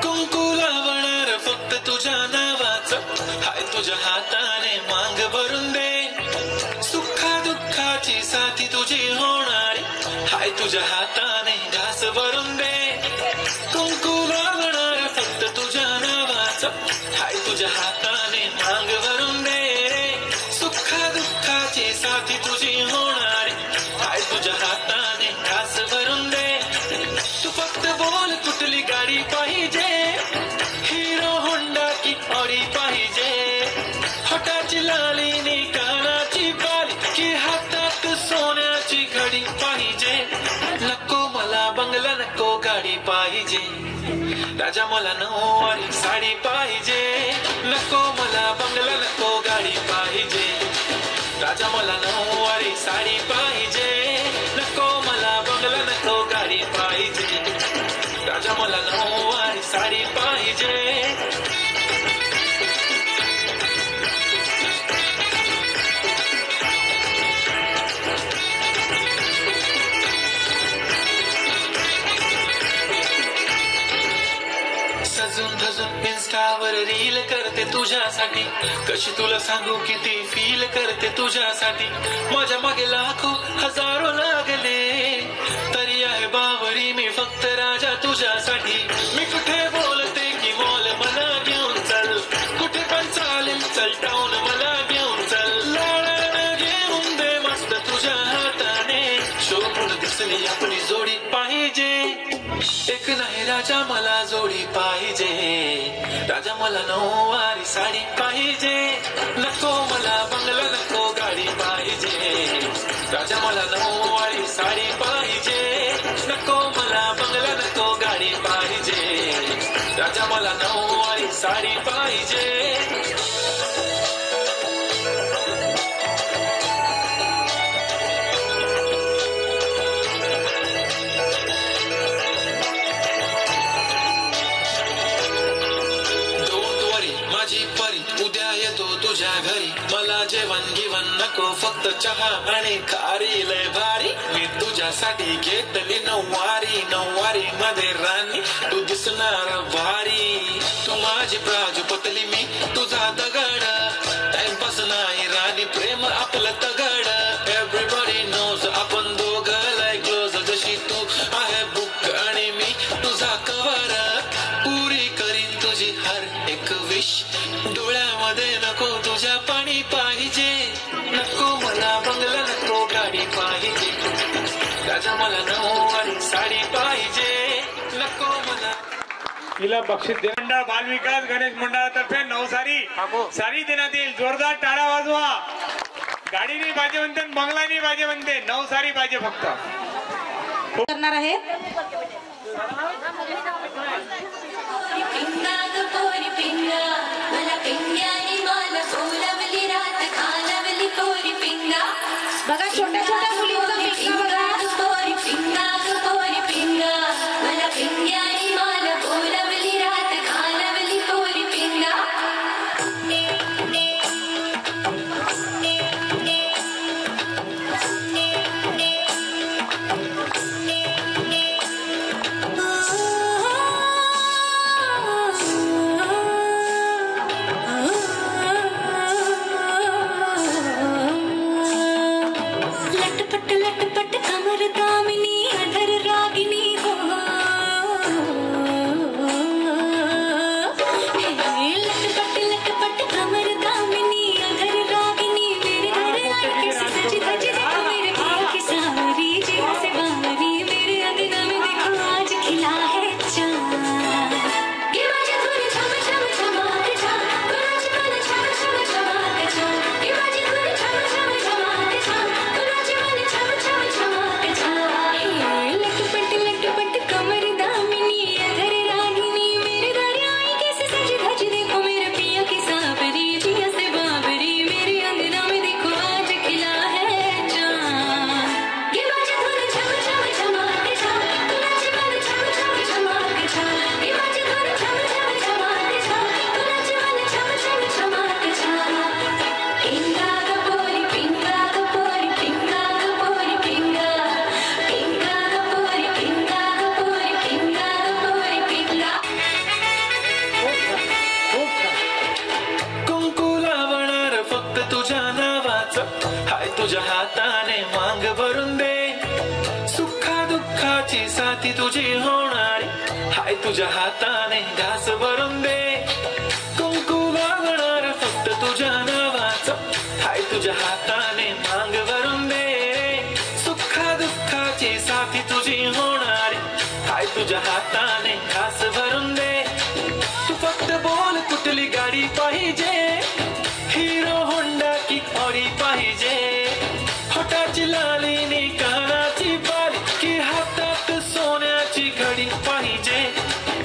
कुंकू लावणार फक्त तुझ्या नावाचं, हाय तुझ्या हाताने मांग भरून दे. सुखा दुःखाची साथी तुझी होणारी, हाय तुझ्या हाताने घास भरून दे. कुंकू लावणार फक्त तुझ्या नावाचं, हाय तुझ्या हाताने मांग भरून दे. सुखा दुःखाची साथी तुझी होणारी, हाय तुझ्या हाताने घास भरून दे. तू फक्त बोल कुठली गाडी पाहिजे, हिरो होंडा की ऑडी पाहिजे. होटाची लाली नी कानाची बाली, की हातात सोन्याची घडी पाहिजे. नको मला बंगला नको गाडी पाहिजे, राजा मला नऊवारी साडी पाहिजे. नको मला बंगला नको गाडी पाहिजे, राजा मला नऊवारी साडी पाहिजे. नको मला बंगला नको गाडी पाहिजे, राजा मला नऊवारी साडी पाहिजे. सजून धजून इन्स्टावर रील करते तुझ्यासाठी, कशी तुला सांगू किती फील करते तुझ्यासाठी. माझ्या मागे लाखो हजारो लागले, तरी आहे बावरी मी फक्त राजा तुझ्यासाठी. मी कुठे बोलते की मॉल मला घेऊन चल, कुठे पण चालेल चल टाऊन मला घेऊन चल. लाळानं घेऊन दे मस्त तुझ्या हाताने, शोभून दिसली आपली जोडी पाहिजे. एक नाही राजा मला जोडी पाहिजे, राजा मला नऊवारी साडी पाहिजे. नको मला बंगला नको गाडी पाहिजे, राजा मला नऊवारी साडी पाहिजे. नको मला बंगला नको गाडी पाहिजे, राजा मला नऊवारी साडी पाहिजे. उद्या येतो तुझ्या घरी, मला जेवण गिवण नको फक्त चहा आणि खारी लय भारी. मी तुझ्यासाठी घेतली नऊवारी, नऊवारी मध्ये राणी तू दिसणार भारी. तू माझी प्राजूपतली मी तुझा दगड, टाइमपास नाही राणी प्रेम आपलं तगड. एव्हरीबडी नोज आपण दोघं लाईक क्लोज, जशी तू आहे बुक आणि मी तुझा कवर. पुरी करीन तुझी हर एक विश, डोळ्यामध्ये नको तुझ्या पाणी पाहिजे. नको मला बंगला नको गाडी पाहिजे, राजा मला नऊवारी साडी पाहिजे. नको मला. तिला बक्षीस दे. मंडळ बालविकास गणेश मंडळातर्फे नवसारी साडी देण्यात येईल. जोरदार टाळ्या वाजवा. गाडी नाही पाहिजे म्हणते, बंगला नाही पाहिजे म्हणते, नवसारी पाहिजे फक्त. करणार आहे. पिंगा ग पोरी पिंगा, मला पिंग्याने मला सोलवली रात. तुझ्या नावाचं, हाय तुझ्या हाताने मांग भरून दे. सुखा दुःखाची साथी तुझी होणारी, हाय तुझ्या हाताने घास भरून दे. कुंकू वागणार फक्त तुझ्या नावाचं, हाय तुझ्या हाताने मांग भरून दे. सुखा दुःखाची साथी तुझी होणारी, हाय तुझ्या हाताने घास भरून दे. तू फक्त बोल कुठली गाडी पाहिजे, हिरो होंडा की ऑडी पाहिजे. होटाची लालीनी कानाची बाली की हातात सोन्याची घडी पाहिजे.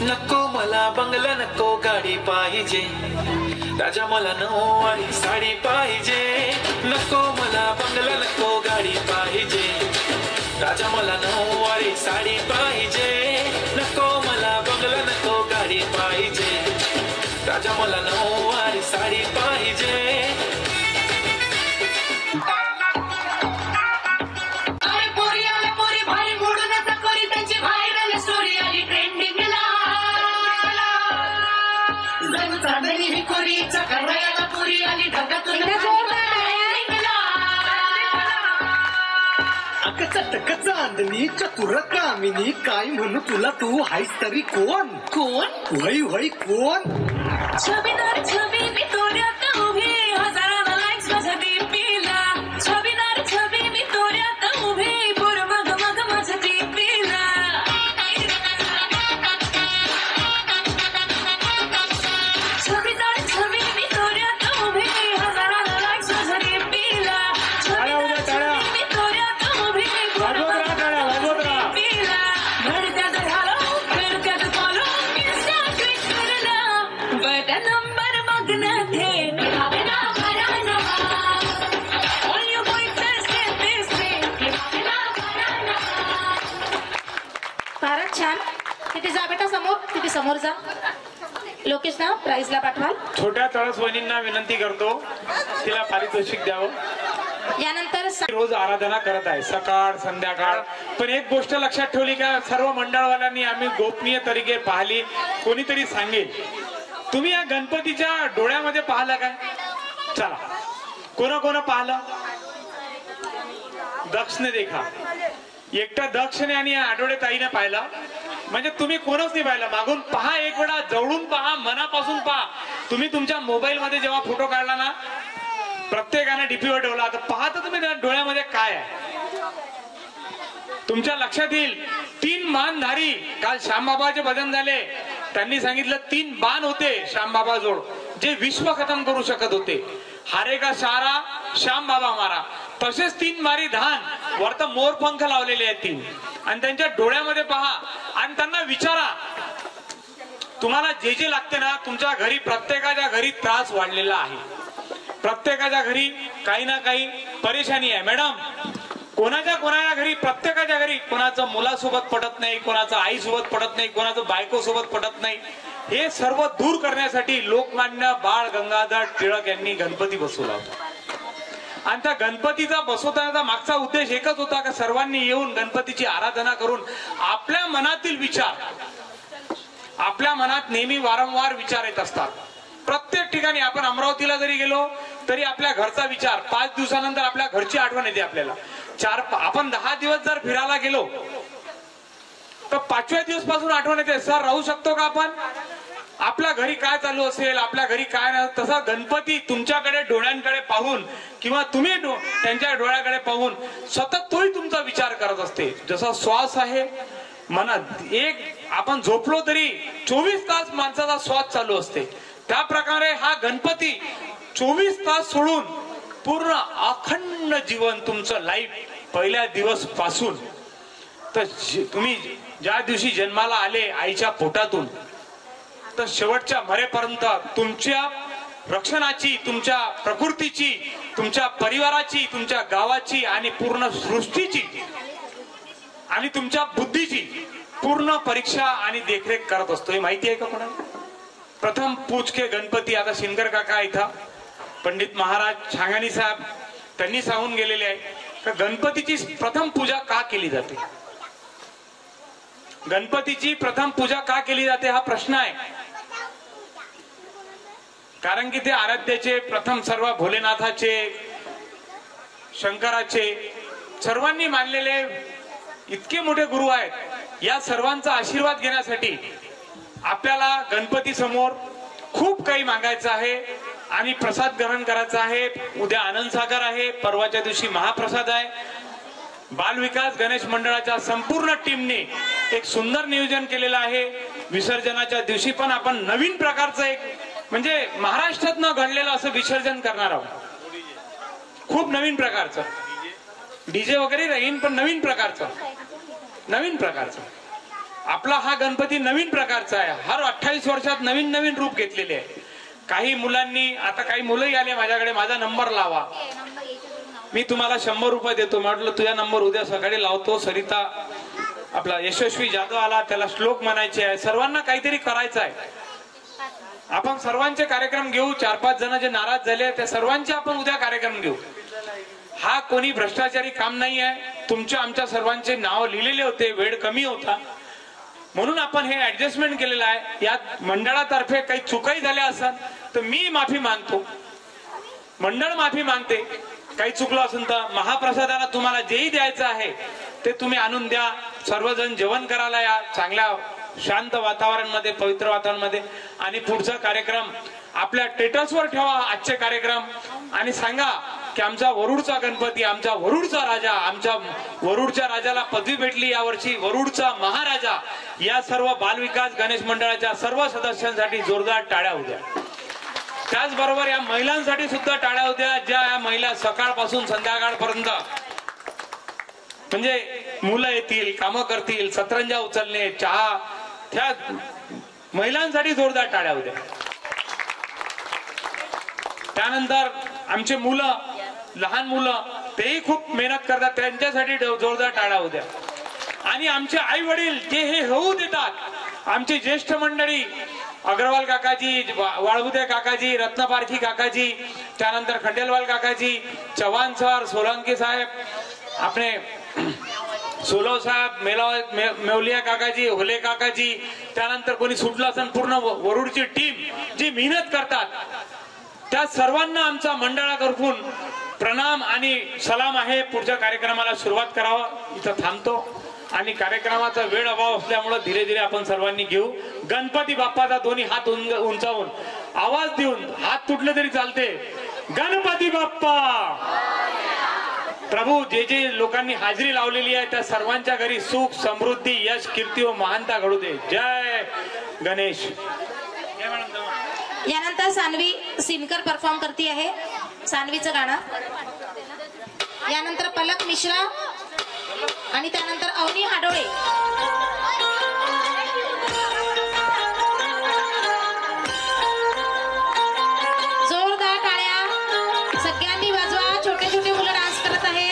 नको मला बंगला नको गाडी पाहिजे, राजा मला नऊवारी साडी पाहिजे. नको मला बंगला नको गाडी पाहिजे, राजा मला नऊवारी साडी पाहिजे. नको मला बंगला नको गाडी पाहिजे, राजा मला नऊवारी साडी पाहिजे. चटक चांदणी चतुर कामिनी, काय म्हणू तुला तू हायस तरी कोण? कोण वय वय कोण? छबीदार छबी मी तोड्यात उभी, हजाराला लाईक्स माझ्या डीपीला. छबीदार छबी मी तोड्यात उभी, बोर मग मग माझ्या डीपीला. छबीदार छबी मी तोड्यात उभी, हजाराला लाईक्स माझ्या डीपीला. छबीदार छबी मी तोड्यात उभी, बोर मग मग माझ्या डीपीला. घडत्यात घालो फिरत्यात फॉलो, इंस्टा ट्विट करला बट नंबर बघणं थेट भावे ना घराणं. All you boys say this way, Bhave ना घराणं. फारच छान. तिथे जा बेटा समोर, तिथे समोर जा. लोकेश ना प्राइजला पाठवाल. छोट्या तळस वहिनींना विनंती करतो तिला पारितोषिक द्यावं. यानंतर रोज आराधना करत आहे सकाळ संध्याकाळ. पण एक गोष्ट लक्षात ठेवली का, सर्व मंडळवाल्यांनी आम्ही गोपनीय तरीके पाहिली. कोणीतरी सांगेल तुम्ही या गणपतीच्या डोळ्यामध्ये पाहिलं काय? चला कोण कोण पाहिलं? दक्षने देखा, एकटा दक्षने आणि आठवडे ताईने पाहिलं. म्हणजे तुम्ही कोणच नाही पाहिलं. मागून पहा, एक वेळा जवळून पहा, मनापासून पहा. तुम्ही तुमच्या मोबाईल मध्ये जेव्हा फोटो काढला ना, प्रत्येकाने डीपीवर ठेवला, तर पहा तर तुम्ही त्या डोळ्यामध्ये काय आहे. तुमच्या लक्षात येईल 3 मानधारी. काल श्यामबाबाचे भजन झाले, त्यांनी सांगितलं 3 बाण होते श्यामबाबा जोड, जे विश्व खतम करू शकत होते. हारे का सारा श्याम बाबा मारा. तसेच 3 मारी धान वरत मोरपंख लावलेले आहेत 3. आणि त्यांच्या डोळ्यामध्ये पहा आणि त्यांना विचारा, तुम्हाला जे जे लागते ना, तुमच्या घरी प्रत्येकाच्या घरी त्रास वाढलेला आहे. प्रत्येकाच्या घरी काही ना काही परेशानी आहे. मॅडम, कोणाच्या घरी, प्रत्येकाच्या घरी कोणाचं मुलासोबत पटत नाही, कोणाचं आईसोबत पटत नाही, कोणाचं बायकोसोबत पटत नाही. हे सर्व दूर करण्यासाठी लोकमान्य बाळ गंगाधर टिळक यांनी गणपती बसवला होता. आणि त्या गणपतीचा बसवताना मागचा उद्देश एकच होता का सर्वांनी येऊन गणपतीची आराधना करून आपल्या मनातील विचार, आपल्या मनात नेहमी वारंवार विचार येत असतात. प्रत्येक ठिकाणी आपण अमरावतीला जरी गेलो तरी आपल्या घरचा विचार, 5 दिवसानंतर आपल्या घरची आठवण येते आपल्याला. आपण 10 दिवस जर फिरायला गेलो तर 5व्या दिवस पासून आठवण येते, सर राहू शकतो का आपण, आपल्या घरी काय चालू असेल, आपल्या घरी काय नाही. तसा गणपती तुमच्याकडे डोळ्यांकडे पाहून किंवा तुम्ही त्यांच्या डोळ्याकडे पाहून सतत तोही तुमचा विचार करत असते. जसा श्वास आहे मनात, एक आपण झोपलो तरी 24 तास माणसाचा श्वास चालू असते, त्या प्रकारे हा गणपती 24 तास सोडून पूर्ण अखंड जीवन तुमचं लाईफ पहिल्या दिवस पासून तर तुम्ही ज्या दिवशी जन्माला आले आईच्या पोटातून तर शेवटच्या मरेपर्यंत तुमच्या रक्षणाची, तुमच्या प्रकृतीची, तुमच्या परिवाराची, तुमच्या गावाची आणि पूर्ण सृष्टीची आणि तुमच्या बुद्धीची पूर्ण परीक्षा आणि देखरेख करत असतो. हे माहिती आहे का कोणाला? प्रथम पूजके गणपती. आता शिंदकर काका इथं पंडित महाराज छांगानी साहेब त्यांनी सांगून गेलेले आहे का गणपतीची प्रथम पूजा का केली जाते. गणपतीची प्रथम पूजा का केली जाते हा प्रश्न आहे. कारण की ते आराध्याचे प्रथम सर्व भोलेनाथाचे, शंकराचे सर्वांनी मानलेले इतके मोठे गुरु आहेत. या सर्वांचा आशीर्वाद घेण्यासाठी आपल्याला गणपती समोर खूप काही मागायचं आहे आणि प्रसाद ग्रहण करायचा आहे. उद्या आनंद सागर आहे, परवाच्या दिवशी महाप्रसाद आहे. बालविकास गणेश मंडळाच्या संपूर्ण टीमने एक सुंदर नियोजन केलेलं आहे. विसर्जनाच्या दिवशी पण आपण नवीन प्रकारचं एक म्हणजे महाराष्ट्रात न घडलेलं असं विसर्जन करणार आहोत. खूप नवीन प्रकारचं डीजे वगैरे राहीन, पण नवीन प्रकारचं आपला हा गणपती नवीन प्रकारचा आहे. हर 28 वर्षात नवीन नवीन रूप घेतलेले आहे. काही मुलांनी, आता काही मुलंही आले माझ्याकडे, माझा नंबर लावा, मी तुम्हाला 100 रुपये देतो. म्हटलं तुझा नंबर उद्या सकाळी लावतो. सरिता आपला यशस्वी जाधव आला, त्याला श्लोक म्हणायचे आहे. सर्वांना काहीतरी करायचं आहे. आपण सर्वांचे कार्यक्रम घेऊ. 4-5 जण जे नाराज झाले त्या सर्वांचे आपण उद्या कार्यक्रम घेऊ. हा कोणी भ्रष्टाचारी काम नाही आहे. तुमच्या आमच्या सर्वांचे नाव लिहिलेले होते, वेळ कमी होता म्हणून आपण हे ऍडजस्टमेंट केलेलं आहे. यात मंडळातर्फे काही चुकाही झाल्या असतात तर मी माफी मागतो, मंडळ माफी मागते. काही चुकलं असेल तर महाप्रसादाला तुम्हाला जेही द्यायचं आहे ते तुम्ही आणून द्या. सर्वजण जेवण करायला या चांगल्या शांत वातावरणामध्ये, पवित्र वातावरणामध्ये. आणि पुढचा कार्यक्रम आपल्या स्टेटसवर ठेवा आजचे कार्यक्रम आणि सांगा की आमचा वरुडचा गणपती, आमचा वरुडचा राजा, आमच्या वरुडच्या राजाला पदवी भेटली यावर्षी, वरुडचा महाराजा. या सर्व बालविकास गणेश मंडळाच्या सर्व सदस्यांसाठी जोरदार टाळ्या होत्या. त्याचबरोबर या महिलांसाठी सुद्धा टाळ्या होत्या, ज्या या महिला सकाळपासून संध्याकाळपर्यंत म्हणजे मुलं येतील, कामं करतील, सतरंजा उचलणे, चहा, त्या महिलांसाठी जोरदार टाळ्या होत्या. त्यानंतर आमचे मुलं, लहान मुलं, तेही खूप मेहनत करतात, त्यांच्यासाठी जोरदार टाळ्या होत्या. आणि आमचे आई वडील जे हे होऊ देतात, आमची ज्येष्ठ मंडळी, अग्रवाल काकाजी, वाळबुदे काकाजी, रत्नपारखी काकाजी, त्यानंतर खंडेलवाल काकाजी, चव्हाण सर, सोलंकी साहेब, आपले सोलव साहेब, मेवलिया काकाजी, होले काकाजी, त्यानंतर कोणी सुटलं असेल, पूर्ण वरुडची टीम जी मेहनत करतात, त्या सर्वांना आमचा मंडळाकडून प्रणाम आणि सलाम आहे. पुढच्या कार्यक्रमाला सुरुवात करावा. इथं थांबतो आणि कार्यक्रमाचा वेळ अभाव असल्यामुळे धीरे धीरे आपण सर्वांनी घेऊ. गणपती बाप्पाचा दोन्ही हात उंचावून आवाज देऊन, हात तुटले तरी चालते, गणपती बाप्पा. प्रभू जे जे लोकांनी हाजरी लावलेली आहे त्या सर्वांच्या घरी सुख, समृद्धी, यश, कीर्ती व महानता घडू दे. जय गणेश. यानंतर सानवी सिनकर परफॉर्म करती आहे सानवीचं गाणं. यानंतर पलक मिश्रा आणि त्यानंतर अवनी हाडोळे. जोरदार टाळ्या सगळ्यांनी वाजवा. छोटे छोटे मुलं डान्स करत आहे.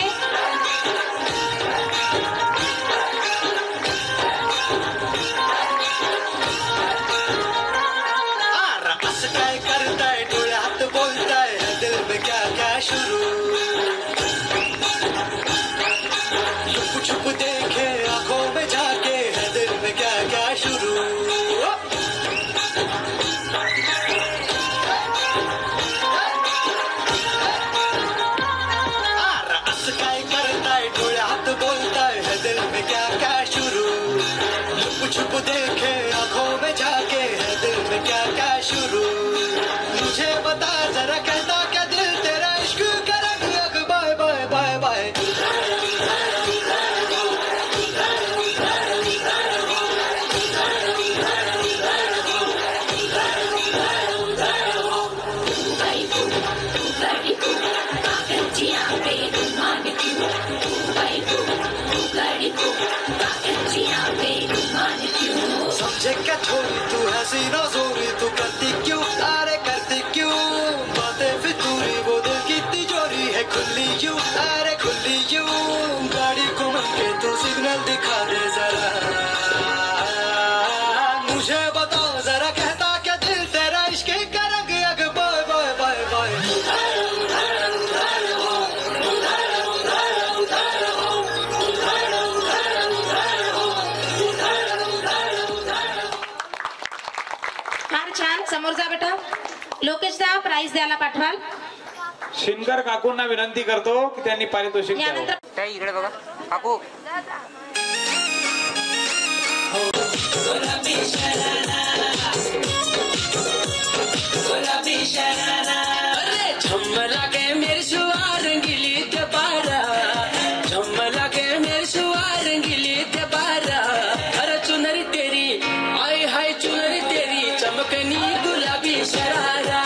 काय करताय, डोळ्यात बोलताय, दिल में क्या क्या शुरू, छुप छुप देखे आंखों में जाके, दिल में क्या क्या शुरू. असं काय करताय, डोळ्यात बोलताय, दिल में क्या क्या शुरू, छुप छुप देखे आंखों में जाके, दिल में क्या क्या शुरू. मुझे बता जरा कहता क्या दिल तेरा, इश्क का रंग रंग, बाय बाय बाय बाय. समझे क्या छोरी तू हसीना जोरी, तू करती क्यों, अरे करती क्यों बातें फितूरी, वो दिल की तिजोरी है खुली यूं, अरे खुली यूं. गाड़ी को मन के तू सिग्नल दिखा दे जरा, मुझे बताओ जरा कहता क्या दिल तेरा, इश्क का रंग अग, बाय बाय बाय बाय. फार छान. समोर जा बेटा. लोकेश दा काकूंना प्राइज द्यायला पाठवाल. शिनकर काकूंना विनंती करतो की त्यांनी पारितोषिक द्यावं. यानंतर ताई इकडे बघा काकू. झमला के मेरे सुवार रंगीली ते बारा, झमला के मेरे सुवार रंगीली ते बारा. अरे चुनरी तेरी आय हाय चुनरी तेरी चमकनी गुलाबी शरारा.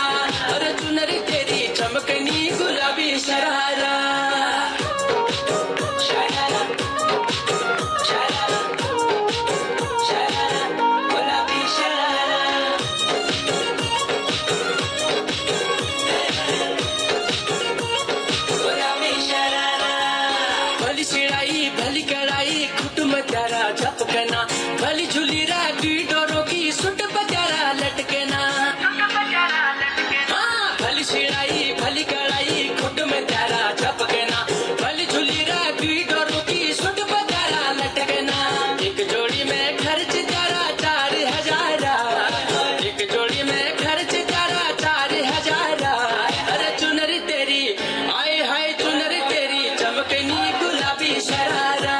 अरे चुनरी तेरी चमकनी गुलाबी शरारा. भली सिड़ाई भली कड़ाई खुटम त्यारा झपकना, भली झुली राती डोरों की सुट बजारा लटकना. हाँ भली सिड़ाई भली कड़ाई खुटम त्यारा झपकना, भली झुली राती डोरों की सुट बजारा लटकना. एक जोड़ी में खर्च तारा 4,000, एक जोड़ी में खर्च तारा 4,000. अरे चुनरी तेरी आय हाय चुनरी तेरी चमकनी गुलाबी शरारा.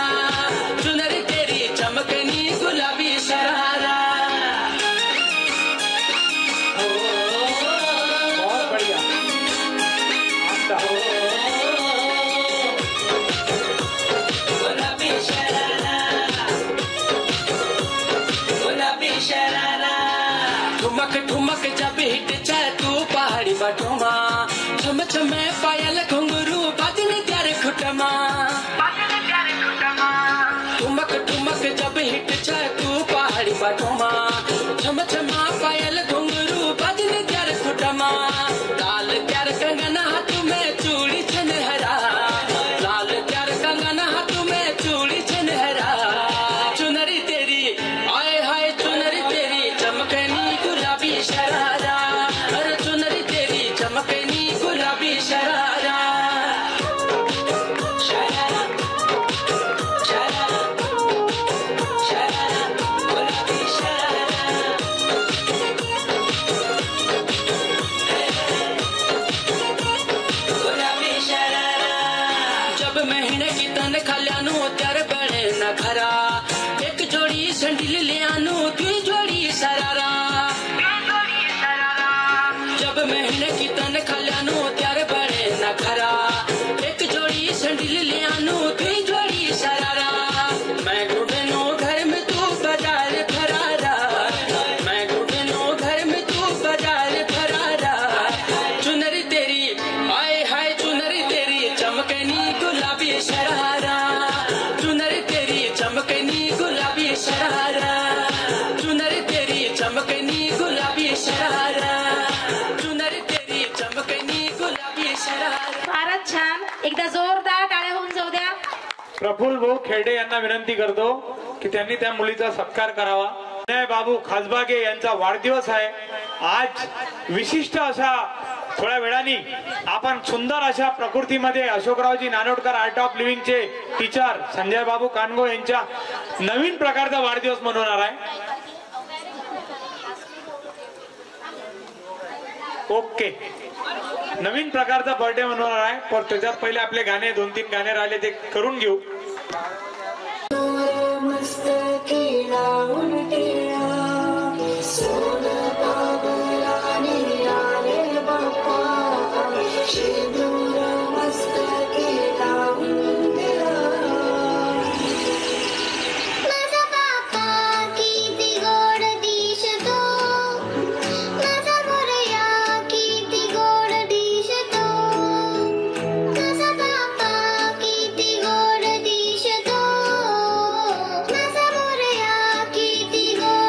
चुनरी तेरी चमकनी गुलाबी शरारा. बहुत बढ़िया. आता. गुलाबी शरारा, गुलाबी शरारा. ठुमक ठुमक जब हिट जाए तू पहाड़ी बटुमा, छम छमे पायल घुंघरू बाजने त्यारे खुटमा. ठुमक ठुमक जब हिट जाए तू पहाड़ी बटुमा, छम छमा पायल घुंघरू बाजने त्यारे खुटमा. लाल त्यार कंगना हाथ में चूड़ी छनहरा, लाल त्यार कंगना हाथ में चूड़ी छनहरा. चुनरी तेरी आय हाय चुनरी तेरी चमकनी गुलाबी शरारा. अरे चुनरी तेरी चमकनी गुलाबी शरारा. शरारा, शरारा, शरारा, गुलाबी शरारा. गुलाबी शरारा. जब महीने की तन खाल्यानू त्यार बड़े न खरा, एक जोड़ी संडिल ले आनू दुई जोड़ी सरारा. जब महीने की तन खाल्यानू त्यार बड़े न खरा, एक जोड़ी संडिल ले आनू दुई जोड़ी सरारा. मैं घुटनू घर में तू बाजार फरारा, मैं घुटनू घर में तू बाजार फरारा. चुनरी तेरी आय हाय चुनरी तेरी चमकनी गुलाबी शरारा. चुनरी तेरी चमकनी गुलाबी शरारा. चुनरी तेरी चमकनी गुलाबी शरारा. चुनरी तेरी चमकनी गुलाबी शरारा. फारच छान. एकदा जोरदार टाळ्या होऊन जाऊ द्या. प्रफुल्ल भाऊ खेडे यांना विनंती करतो की त्यांनी त्या मुलीचा सत्कार करावा. विनय बाबू खासबागे यांचा वाढदिवस आहे आज. विशिष्ट अशा थोड्या वेळाने आपण सुंदर अशा प्रकृतीमध्ये अशोकरावजी नानोडकर आर्ट ऑफ लिव्हिंगचे टीचर संजय बाबू कानगो यांच्या नवीन प्रकारचा वाढदिवस मनवणार आहे. ओके नवीन प्रकारचा बर्थडे मनवणार आहे. पण त्याच्यात पहिले आपले गाणे 2-3 गाणे राहिले ते करून घेऊ. मस्त केला उलटेला सोन बाबराने आले बाप्पा शेंदूर मस्त केला उलटेला माझा बाप्पा किती गोड दिसतो माझा गोरया किती गोड दिसतो माझा बाप्पा किती गोड दिसतो माझा गोरया किती गोड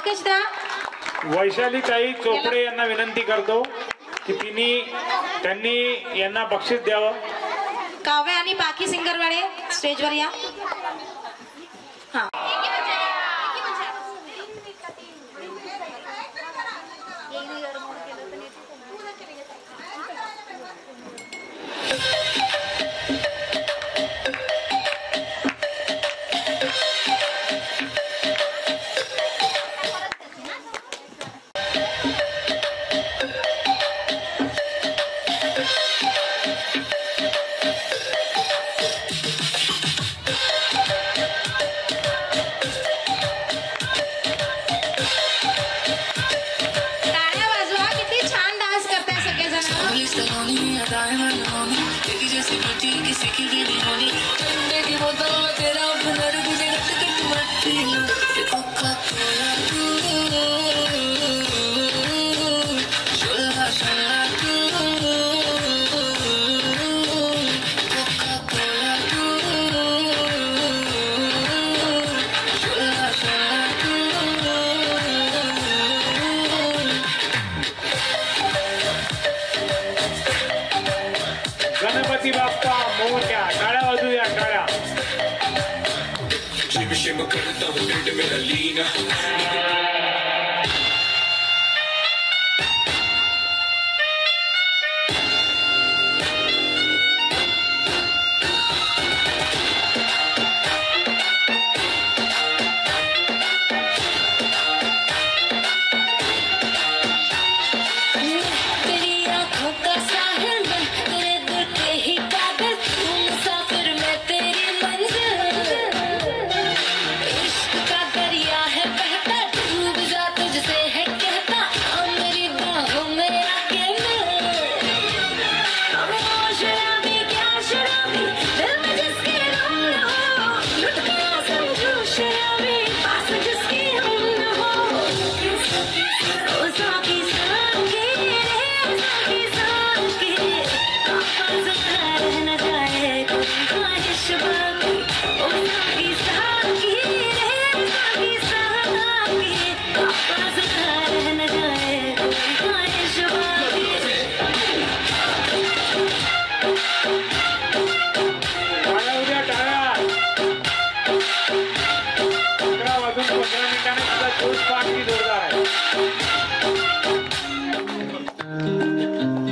लोकेशदा वैशाली ताई चोपडे यांना विनंती करतो की त्यांनी यांना बक्षीस द्यावं. काव्य आणि बाकी सिंगरवाडे स्टेजवर या. हा गणपती बाप्पा मोरया. टाळ्या वाजूया टाळ्या. शिव शिव करता हूँ पेट मेरा लीना.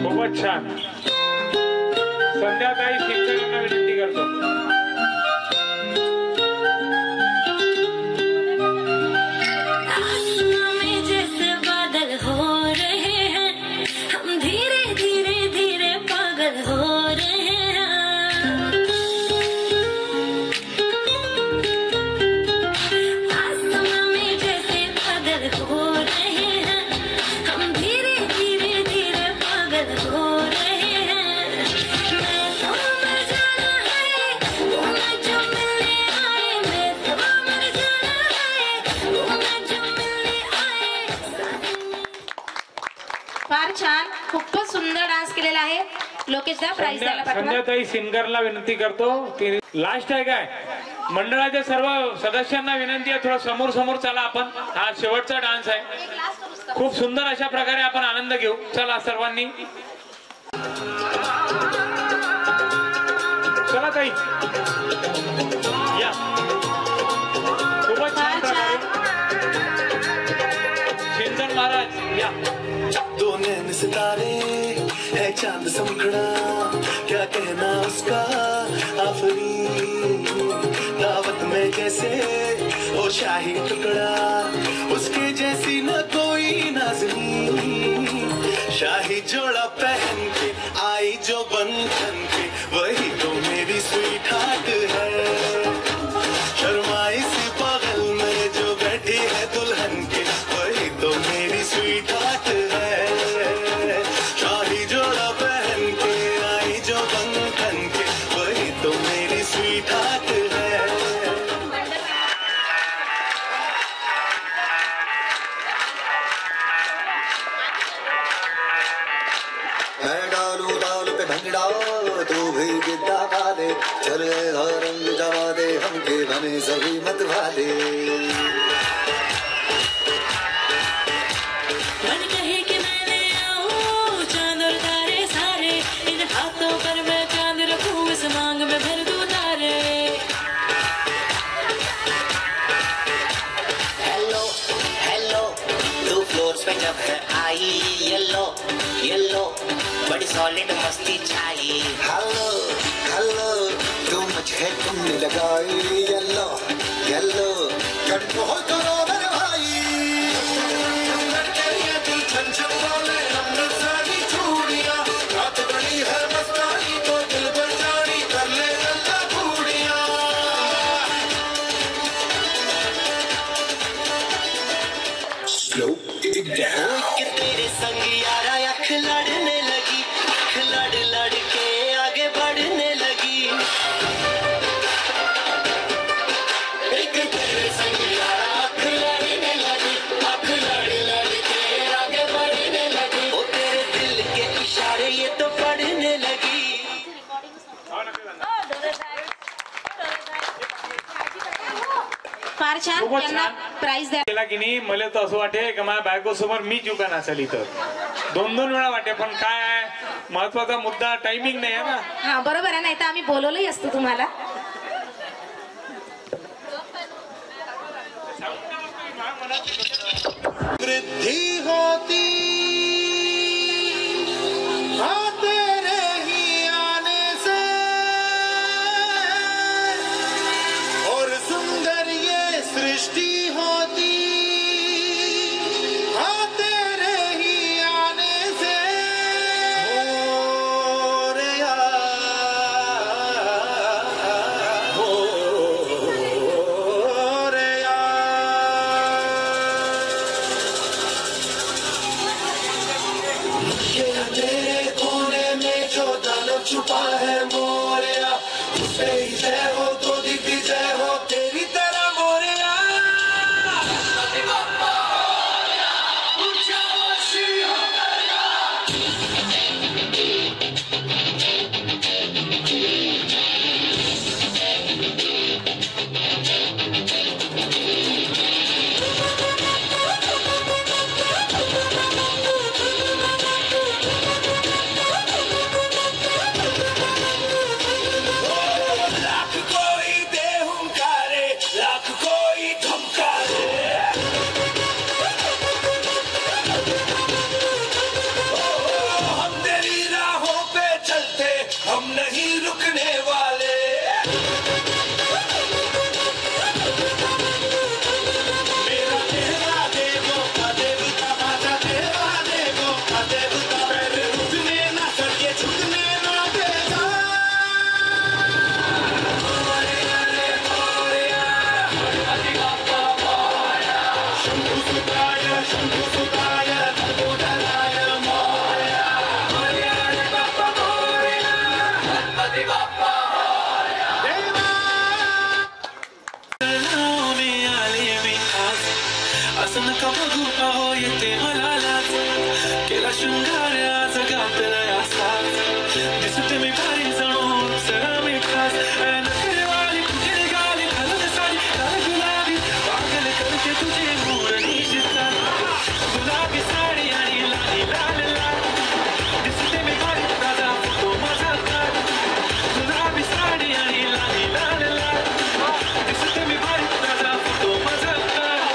खूपच छान. संध्याकाळी शिक्षकांना विनंती करतो. फार छान. खूपच सुंदर डान्स केलेला आहे. लोकेशदा प्राइज द्यायला पाठवा. संध्याकाळी सिंगरला विनंती करतो. लास्ट आहे काय मंडळाच्या सर्व सदस्यांना विनंती आहे थोडं समोर समोर चला. आपण हा शेवटचा डान्स आहे. खूप सुंदर अशा प्रकारे आपण आनंद घेऊ. चला सर्वांनी चला ताई या. खूपच छान प्रकारे सिंदर महाराज या. दो नैन सितारे है चांद सा मुखड़ा, क्या कहना उसका आफरी. दावत में जैसे वो शाही टुकड़ा, उसके जैसी न कोई नाज़नीन. शाही जोड़ा पहन के आई जो बंधन के, वही तो मेरी स्वीट हार्ट है. शर्माई सी बगल में जो बैठी है दुल्हन के, वही तो मेरी स्वीट हार्ट है. शाही जोड़ा पहन के आई जो बंधन के, वही तो मेरी स्वीट हार्ट है. मैं डालू ताल पे भंगड़ा, तू भी गिद्दा खा दे. चल रंग जमा दे, हमके बने सभी मत वाले. है आई येलो येलो बड़ी सॉलिड मस्ती छाई हेलो हेलो तू मुझे तुमने लगाई येलो येलो कंट्रोल करो मेरे भाई लड़के ये दिल छन छन बोले हमने सारी चूड़ियां रात बड़ी है मस्तानी तो दिल पर जानी कर ले गल्ला बूढ़ियां Slow it down कि तेरे संग यारा अख लड़ने लगी अख लड़ लड़ के आगे बढ़ने लगी एक तेरे संग यारा अख लड़ने लगी अख लड़ लड़ के आगे बढ़ने लगी वो तेरे दिल के इशारे ये तो पढ़ने लगी फार छान खूपच त्यांना छान. प्राइज द्या. केला की नाही मला तर असं वाटे की माझ्या बायको समोर मी चुका नसेल इथं 2-2 वेळा वाटे पण काय आहे महत्वाचा मुद्दा टायमिंग नाही आहे ना हा बरोबर आहे, नाही तर आम्ही बोलवलंही असतो तुम्हाला. वृद्धि होती हाँ तेरे ही आने से और सुंदर ये सृष्टि होती हाँ तेरे ही आने से हो रे तेरे कोने में जो दानव छुपा है मोरिया उसे ही जय हो तो दिख जय हो तेरी तरह मोरिया लाख कोई दे हुंकारे लाख कोई धमकारे हम तेरी राहों पे चलते हम नहीं रुकने वाले मेरा तेरा देवो का देवता माझा तेरा देवो का देवता पैर रुकने ना सके झुकने ना देगा शंभु सुताय नमोदराय मोरया मोरया रे बाप्पा मोरया गणपती बाप्पा देवा नामे आले मी आज असं नका बघू अहो येते मला लाज केला शृंगार आज गातला असाच दिसते मी भारी जणू सगळा मी खास नखरेवाली फुटेल गाली घालून साडी लाल गुलाबी पागल करते तुझे मोरणी चित्ता गुलाबी साडी आणि लाली लाल लाल दिसते मी भारी ताजा फोटो माझा काढ गुलाबी साडी आणि लाली लाल लाल दिसते मी भारी ताजा फोटो माझा काढ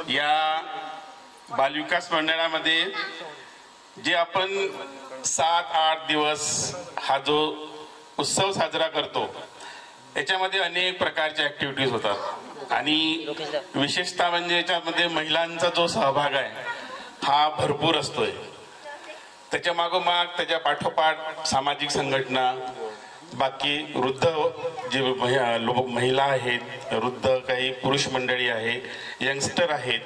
या बालविकास मंडळामध्ये जे आपण 7-8 दिवस हा जो उत्सव साजरा करतो याच्यामध्ये अनेक प्रकारच्या ऍक्टिव्हिटीज होतात आणि विशेषतः म्हणजे याच्यामध्ये महिलांचा जो सहभाग आहे हा भरपूर असतोय. त्याच्या मागोमाग त्याच्या पाठोपाठ सामाजिक संघटना, बाकी वृद्ध जे महिला आहेत, वृद्ध काही पुरुष मंडळी आहे, यंगस्टर आहेत,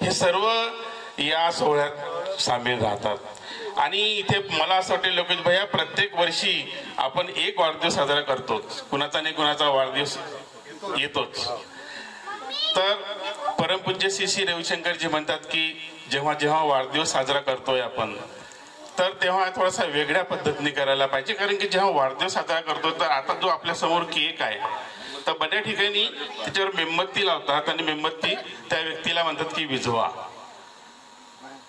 हे सर्व या सोहळ्यात सामील राहतात. आणि इथे मला असं वाटतं लोकेश भैया, प्रत्येक वर्षी आपण एक वाढदिवस साजरा करतोच, कुणाचा नाही कुणाचा वाढदिवस येतोच. तर परमपूज्य श्री रविशंकरजी म्हणतात की जेव्हा जेव्हा वाढदिवस साजरा करतोय आपण तर तेव्हा थोडासा वेगळ्या पद्धतीने करायला पाहिजे. कारण की जेव्हा वाढदिवस साजरा करतो तर आता जो आपल्या समोर केक आहे तर बऱ्याच ठिकाणी त्याच्यावर मेणबत्ती लावतात आणि मेणबत्ती त्या व्यक्तीला म्हणतात की विझवा.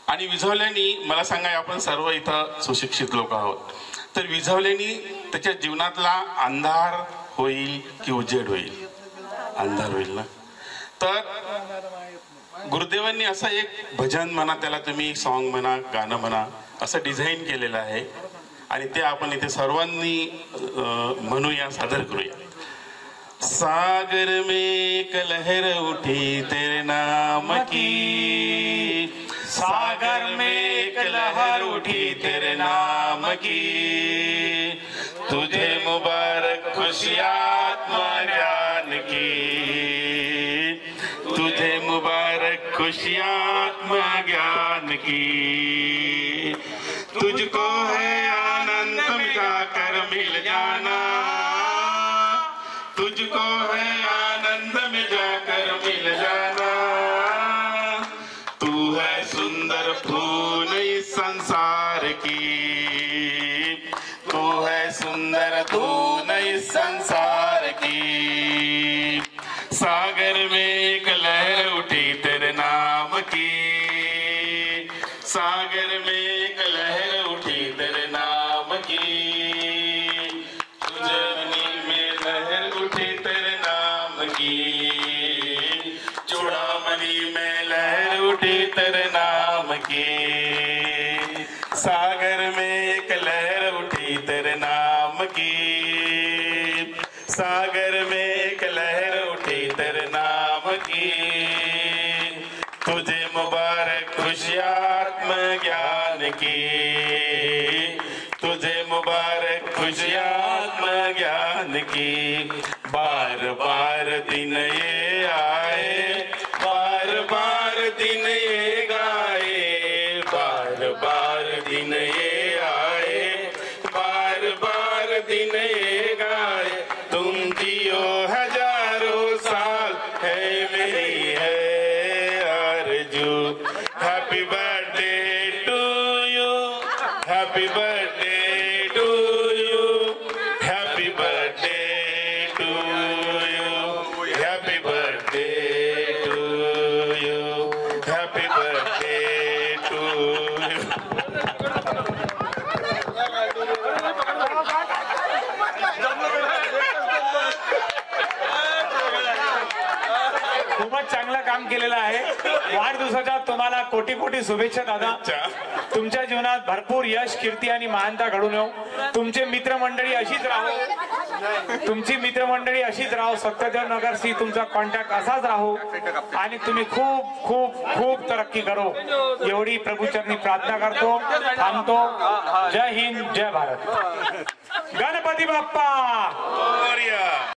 आणि विझवल्याने मला सांगा, आपण सर्व इथं सुशिक्षित लोक आहोत, तर विझवल्याने त्याच्या जीवनातला अंधार होईल की उजेड होईल? अंधार होईल ना. तर गुरुदेवांनी असं एक भजन म्हणा, त्याला तुम्ही सॉन्ग म्हणा, गाणं म्हणा, असं डिझाईन केलेलं आहे आणि ते आपण इथे सर्वांनी म्हणूया, सादर करूया. सागर में एक लहर उठी तेरे नाम की, सागर में एक लहर उठी तेरे नाम की, तुझे मुबारक खुशियात्मा ज्ञान की, तुझे मुबारक खुशियात्मा ज्ञान की, तुझको है आनंद में जाकर मिल जाना, तुझको है आनंद में जाकर मिल जाना, तू है सुंदर फूल इस संसार की, तू है सुंदर धूल इस संसार की, सागर में एक लहर उठी तेरे नाम की, सागर में एक लहर उठी तेरे नाम की, तुझे में लहर उठी तेरे नाम की, चूड़ामणि में लहर उठी तेरे नाम की, सागर में एक लहर उठी तेरे नाम की, सागर में एक लहर उठी तेरे नाम की, तुझे मुबारक खुशियात्म ज्ञान की, तुझे मुबारक खुशियात्म ज्ञान की, बार बार दिन ये आए, बार बार दिन ये गाए, बार बार दिन ये आए, बार बार दिन ये गाए, तुम जियो हजारों साल है मेरी है आरज़ू, happy birthday to you, happy birthday to you, happy birthday to you, happy birthday to you, happy birthday to you. खूपच चांगलं काम केलेलं आहे. वाढदिवसाच्या तुम्हाला कोटी कोटी शुभेच्छा दादा. तुमच्या जीवनात भरपूर यश, कीर्ती आणि महानता घडून येऊ. तुमचे मित्रमंडळी अशीच राहो, तुमची मित्रमंडळी अशीच राहो. सत्यदेव नगरशी तुमचा कॉन्टॅक्ट असाच राहो आणि तुम्ही खूप खूप खूप तरक्की करो, एवढी प्रभूचरणी प्रार्थना करतो. थांबतो. जय हिंद, जय भारत. गणपती बाप्पा.